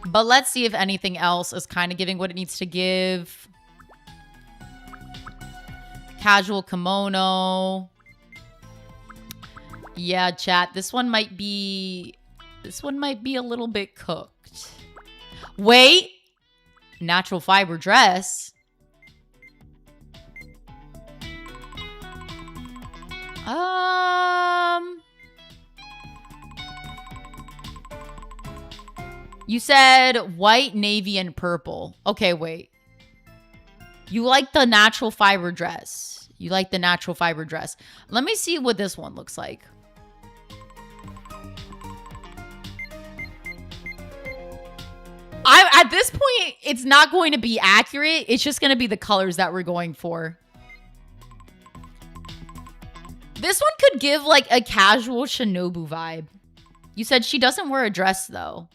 But let's see if anything else is kind of giving what it needs to give. Casual kimono. Yeah, chat. This one might be a little bit cooked. Wait. Natural fiber dress. You said white, navy, and purple. Okay, wait. You like the natural fiber dress. Let me see what this one looks like. At this point, it's not going to be accurate. It's just going to be the colors that we're going for. This one could give like a casual Shinobu vibe. You said she doesn't wear a dress though.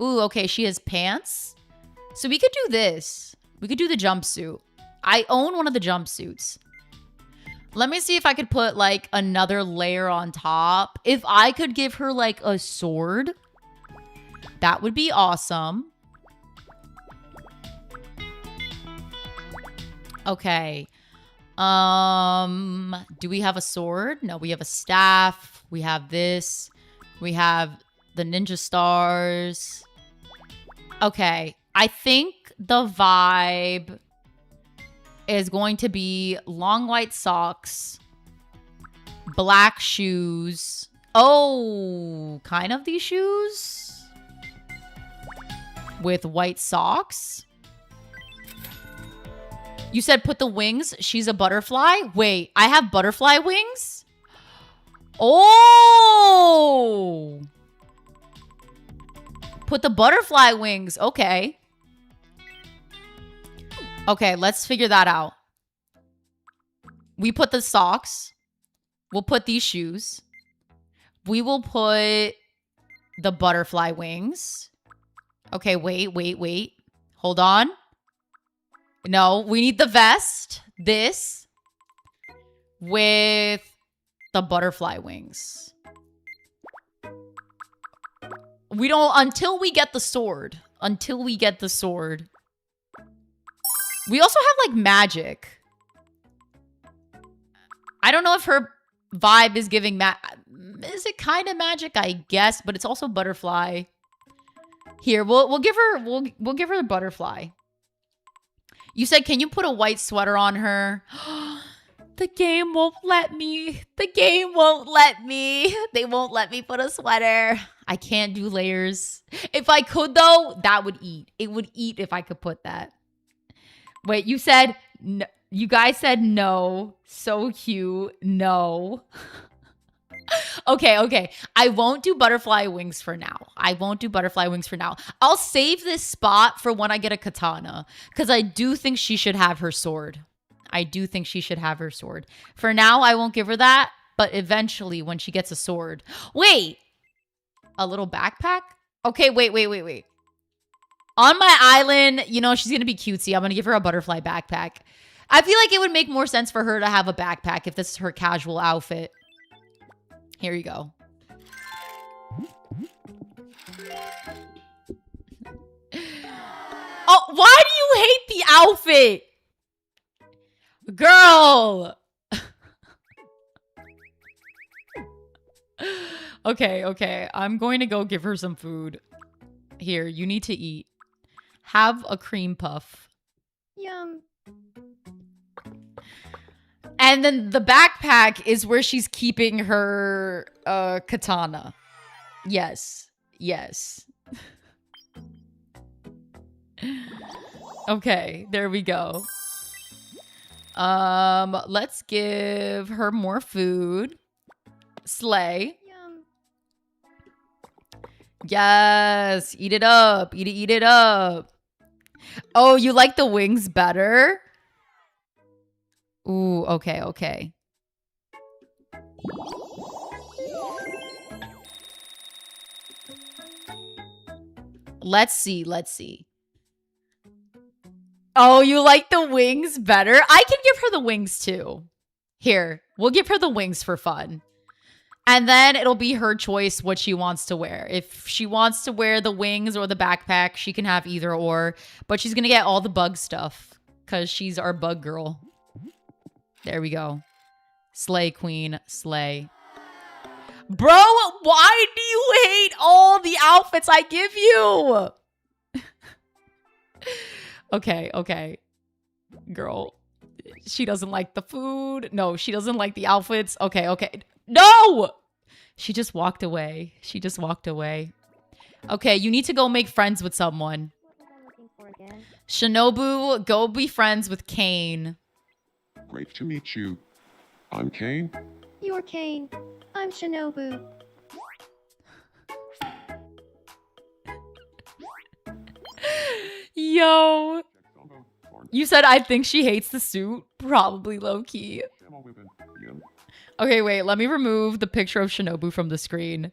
Ooh, okay, she has pants. So we could do this. We could do the jumpsuit. I own one of the jumpsuits. Let me see if I could put like another layer on top. If I could give her like a sword, that would be awesome. Okay. Do we have a sword? No, we have a staff. We have this. We have the ninja stars. Okay. I think the vibe is going to be long white socks, black shoes. Oh, kind of these shoes with white socks. You said put the wings. She's a butterfly. Wait, I have butterfly wings? Oh! Put the butterfly wings. Okay. Okay, let's figure that out. We put the socks. We'll put these shoes. We will put the butterfly wings. Okay, wait. Hold on. No, we need the vest. This. With the butterfly wings. We don't... Until we get the sword. We also have, like, magic. I don't know if her vibe is giving... Is it kind of magic? I guess. But it's also butterfly. Here, we'll give her... We'll give her the butterfly. You said, can you put a white sweater on her? The game won't let me. They won't let me put a sweater. I can't do layers. If I could, though, that would eat. It would eat if I could put that. Wait, you said... You guys said no. So cute. No. Okay. I won't do butterfly wings for now. I'll save this spot for when I get a katana. Because I do think she should have her sword. For now, I won't give her that. But eventually, when she gets a sword. Wait. A little backpack? Okay, wait. On my island, you know, she's going to be cutesy. I'm going to give her a butterfly backpack. I feel like it would make more sense for her to have a backpack if this is her casual outfit. Here you go. Oh, why do you hate the outfit? Girl. Okay. I'm going to go give her some food. Here, you need to eat. Have a cream puff. Yum. And then the backpack is where she's keeping her katana. Yes. Okay, there we go. Let's give her more food. Slay. Yum. Yes, eat it up. Eat it up. Oh, you like the wings better? Ooh, okay. Let's see. Oh, you like the wings better? I can give her the wings too. Here, we'll give her the wings for fun. And then it'll be her choice what she wants to wear. If she wants to wear the wings or the backpack, she can have either or. But she's going to get all the bug stuff because she's our bug girl. There we go. Slay, queen. Slay. Bro, why do you hate all the outfits I give you? Okay. Girl. She doesn't like the food. No, she doesn't like the outfits. Okay. No! She just walked away. Okay, you need to go make friends with someone. What was I looking for again? Shinobu, go be friends with Kane. Great to meet you. I'm Kane. You're Kane. I'm Shinobu. Yo. You said I think she hates the suit? Probably low-key. Okay, wait. Let me remove the picture of Shinobu from the screen.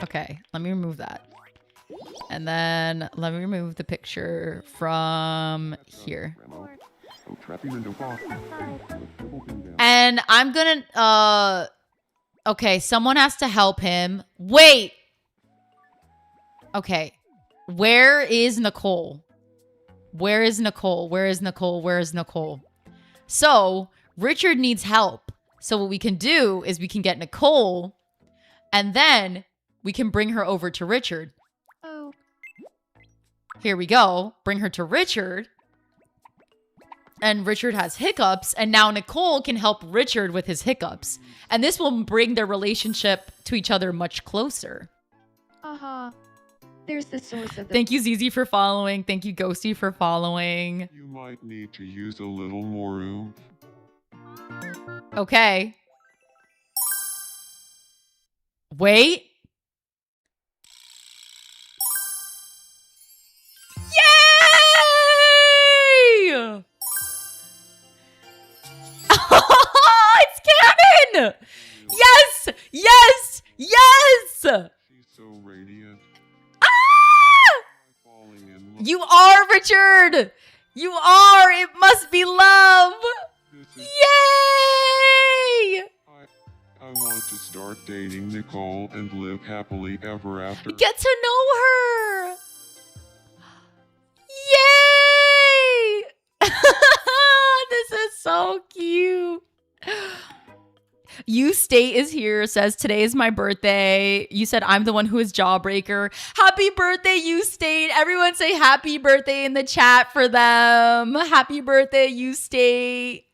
Okay, let me remove that. And then let me remove the picture from here. And I'm gonna, okay, someone has to help him. Wait! Okay. Where is Nicole? So, Richard needs help. So what we can do is we can get Nicole, and then we can bring her over to Richard. Oh. Here we go. Bring her to Richard. And Richard has hiccups, and now Nicole can help Richard with his hiccups. And this will bring their relationship to each other much closer. Aha. There's the source of the— Thank you, Zizi, for following. Thank you, Ghosty, for following. You might need to use a little more oomph. Okay. Wait. Yay! It's canon! Yes! She's so radiant. Ah! Falling in love. You are, Richard! You are! It must be love! This is- Yay! I want to start dating Nicole and live happily ever after. Get to know her! Yay! This is so cute. You State is here, says today is my birthday. You said I'm the one who is Jawbreaker. Happy birthday, You State. Everyone say happy birthday in the chat for them. Happy birthday, You State.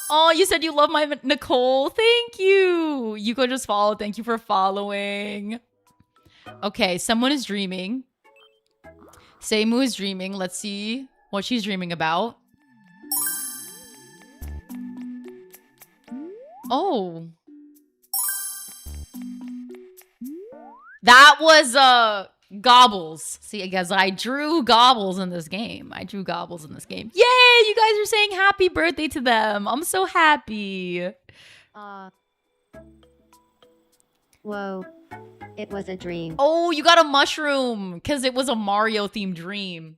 Oh, you said you love my Nicole. Thank you. You go just follow. Thank you for following. Okay, someone is dreaming. Seimu is dreaming. Let's see what she's dreaming about. Oh. That was Gobbles. See, guys, I drew Gobbles in this game. Yay, you guys are saying happy birthday to them. I'm so happy. Whoa. It was a dream. Oh, you got a mushroom because it was a Mario themed dream.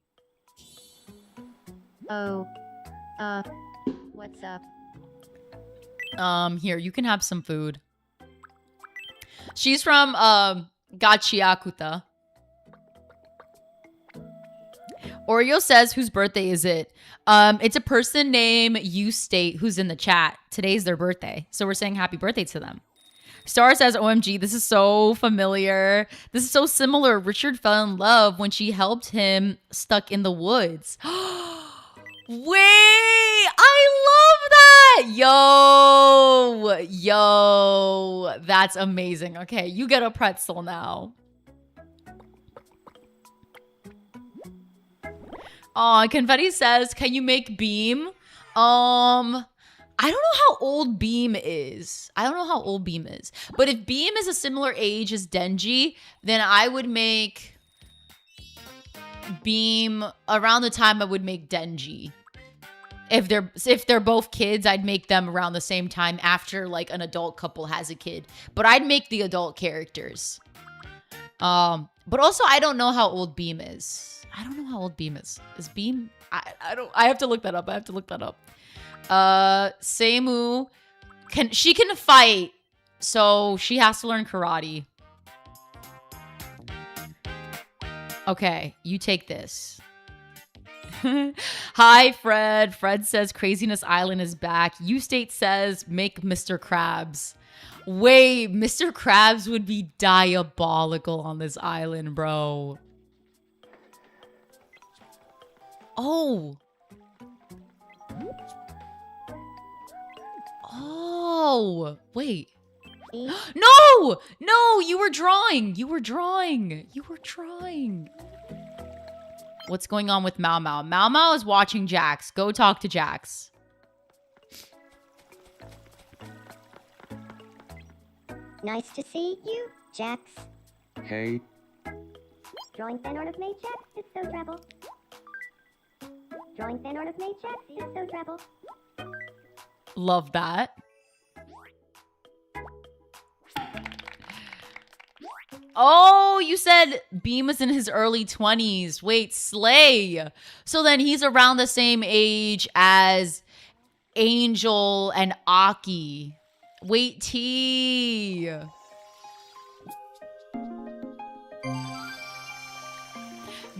Oh. What's up? Here, you can have some food. She's from Gachiakuta. Oreo says, whose birthday is it? It's a person named U State who's in the chat. Today's their birthday. So we're saying happy birthday to them. Star says, OMG, this is so familiar. This is so similar. Richard fell in love when she helped him stuck in the woods. Wait, I love that. Yo, that's amazing. Okay, you get a pretzel now. Confetti says, can you make Beam? I don't know how old Beam is. But if Beam is a similar age as Denji, then I would make Beam around the time I would make Denji. If they're both kids, I'd make them around the same time after like an adult couple has a kid. But I'd make the adult characters. But also I don't know how old Beam is. Is Beam? I have to look that up. Seimu can fight, so she has to learn karate. Okay, you take this. Hi, Fred. Fred says Craziness Island is back. U-State says make Mr. Krabs. Wait, Mr. Krabs would be diabolical on this island, bro. Oh. Oh, wait. No! No, you were drawing. What's going on with Mao Mao? Mao Mao is watching Jax. Go talk to Jax. Nice to see you, Jax. Hey, Drawing fan art of May Jax is so travel. Love that. Oh, you said Beam is in his early 20s. Wait, slay. So then he's around the same age as Angel and Aki. Wait, T.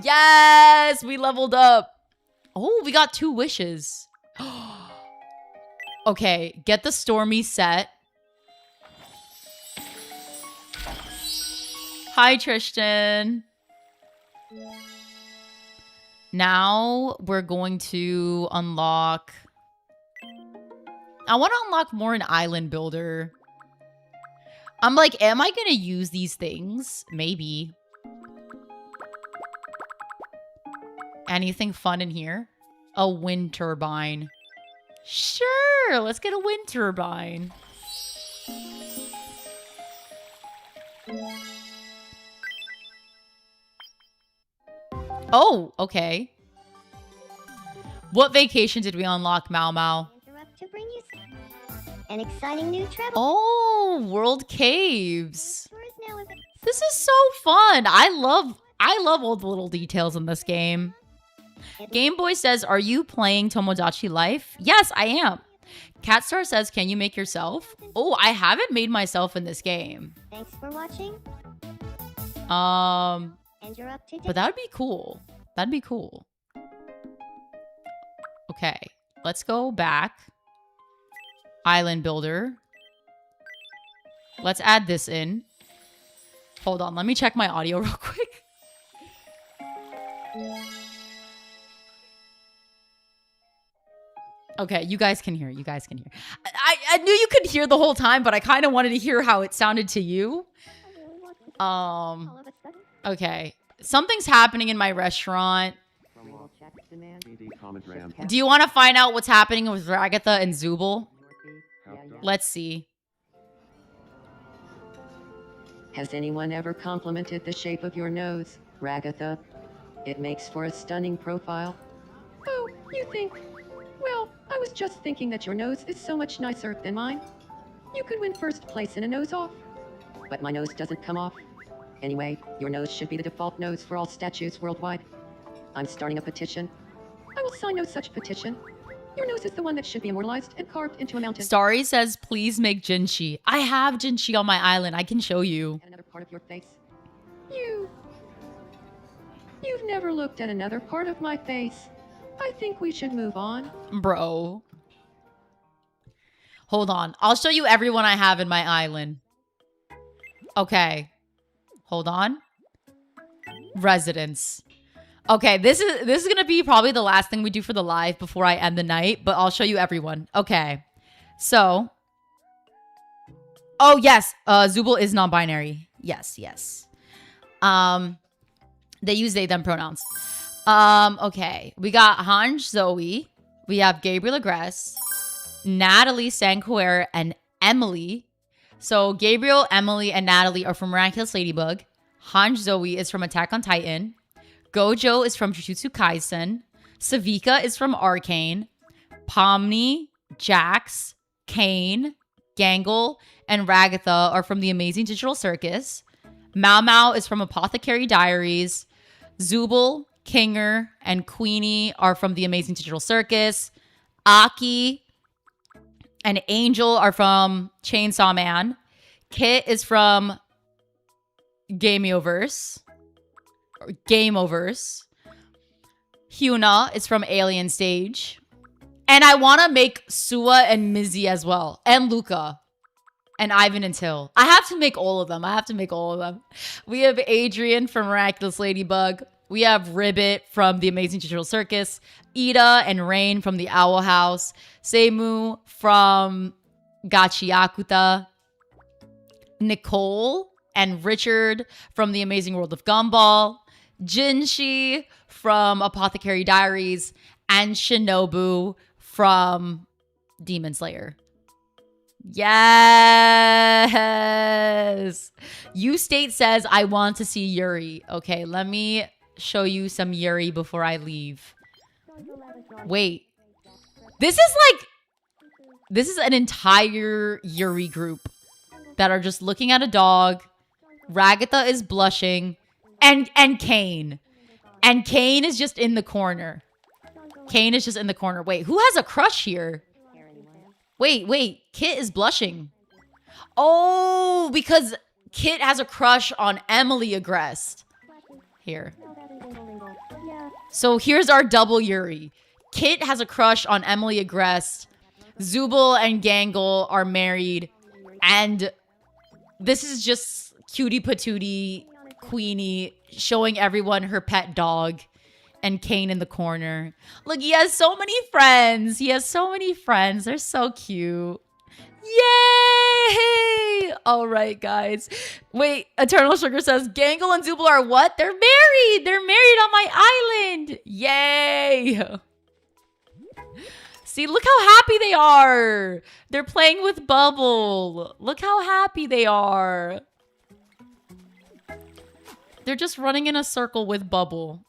Yes, we leveled up. Oh, we got 2 wishes. Okay, get the Stormy set. Hi, Tristan. Now we're going to unlock... I want to unlock more in Island Builder. I'm like, am I going to use these things? Maybe. Anything fun in here? A wind turbine. Sure, let's get a wind turbine. Oh, okay. What vacation did we unlock, Mao Mao? Interrupt to bring you an exciting new travel. Oh, World Caves. Tour is now available. This is so fun. I love all the little details in this game. Game Boy says, are you playing Tomodachi Life? Yes, I am. Catstar says, can you make yourself? Oh, I haven't made myself in this game. Thanks for watching. And you're up to date. But that would be cool. That'd be cool. Okay, let's go back. Island Builder. Let's add this in. Hold on, let me check my audio real quick. Okay, you guys can hear. I knew you could hear the whole time, but I kind of wanted to hear how it sounded to you. Okay. Something's happening in my restaurant. Do you want to find out what's happening with Ragatha and Zooble? Let's see. Has anyone ever complimented the shape of your nose, Ragatha? It makes for a stunning profile. Oh, you think? Well, I was just thinking that your nose is so much nicer than mine. You could win first place in a nose off. But my nose doesn't come off. Anyway, your nose should be the default nose for all statues worldwide. I'm starting a petition. I will sign no such petition. Your nose is the one that should be immortalized and carved into a mountain. Starry says, please make Jinshi. I have Jinshi on my island. I can show you. And another part of your face. You've never looked at another part of my face. I think we should move on. Bro. Hold on. I'll show you everyone I have in my island. Okay. Hold on. Residence. Okay, this is gonna be probably the last thing we do for the live before I end the night, but I'll show you everyone. Okay. So. Oh, yes. Zubul is non-binary. Yes, yes. They use they, them pronouns. Okay. We got Hanj Zoe. We have Gabriel Agreste, Natalie Sancoer, and Emily. So Gabriel, Emily, and Natalie are from Miraculous Ladybug. Hanj Zoe is from Attack on Titan. Gojo is from Jujutsu Kaisen. Savika is from Arcane. Pomni, Jax, Kane, Gangle, and Ragatha are from The Amazing Digital Circus. Mao Mao is from Apothecary Diaries. Zubul, Kinger, and Queenie are from The Amazing Digital Circus. Aki and Angel are from Chainsaw Man. Kit is from Gameoverse. Hyuna is from Alien Stage. And I want to make Sua and Mizzy as well. And Luca. And Ivan and Till. I have to make all of them. We have Adrian from Miraculous Ladybug. We have Ribbit from The Amazing Digital Circus. Ida and Rain from The Owl House. Seimu from Gachiakuta. Nicole and Richard from The Amazing World of Gumball. Jinshi from Apothecary Diaries. And Shinobu from Demon Slayer. Yes. U-State says, I want to see Yuri. Okay, let me show you some Yuri before I leave. Wait. This is an entire Yuri group that are just looking at a dog. Ragatha is blushing. And Kane. And Kane is just in the corner. Wait, who has a crush here? Wait. Kit is blushing. Oh, because Kit has a crush on Emily Agreste. Here. So here's our double Yuri. Kit has a crush on Emily Agreste. Zubul and Gangle are married. And this is just cutie patootie Queenie showing everyone her pet dog. And Kane in the corner. Look, he has so many friends. They're so cute. Yay! All right, guys. Wait, Eternal Sugar says, Gangle and Zubul are what? They're married. They're married on my island. Yay! See, look how happy they are. They're playing with Bubble. Look how happy they are. They're just running in a circle with Bubble.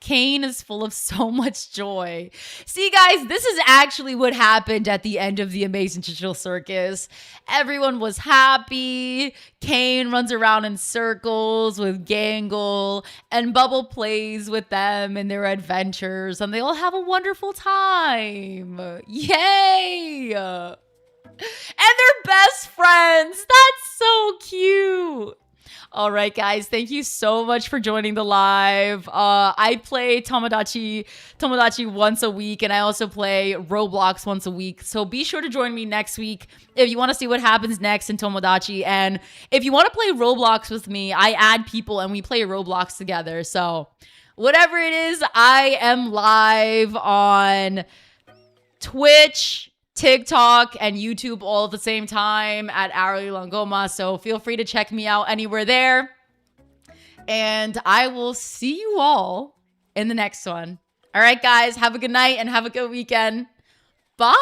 Kane is full of so much joy. See, guys, this is actually what happened at the end of The Amazing Digital Circus. Everyone was happy. Kane runs around in circles with Gangle, and Bubble plays with them in their adventures, and they all have a wonderful time. Yay! And they're best friends. That's so cute. All right, guys. Thank you so much for joining the live. I play Tomodachi once a week, and I also play Roblox once a week. So be sure to join me next week if you want to see what happens next in Tomodachi. And if you want to play Roblox with me, I add people and we play Roblox together. So whatever it is, I am live on Twitch, TikTok, and YouTube all at the same time at Arely Langoma. So feel free to check me out anywhere there. And I will see you all in the next one. All right, guys. Have a good night and have a good weekend. Bye.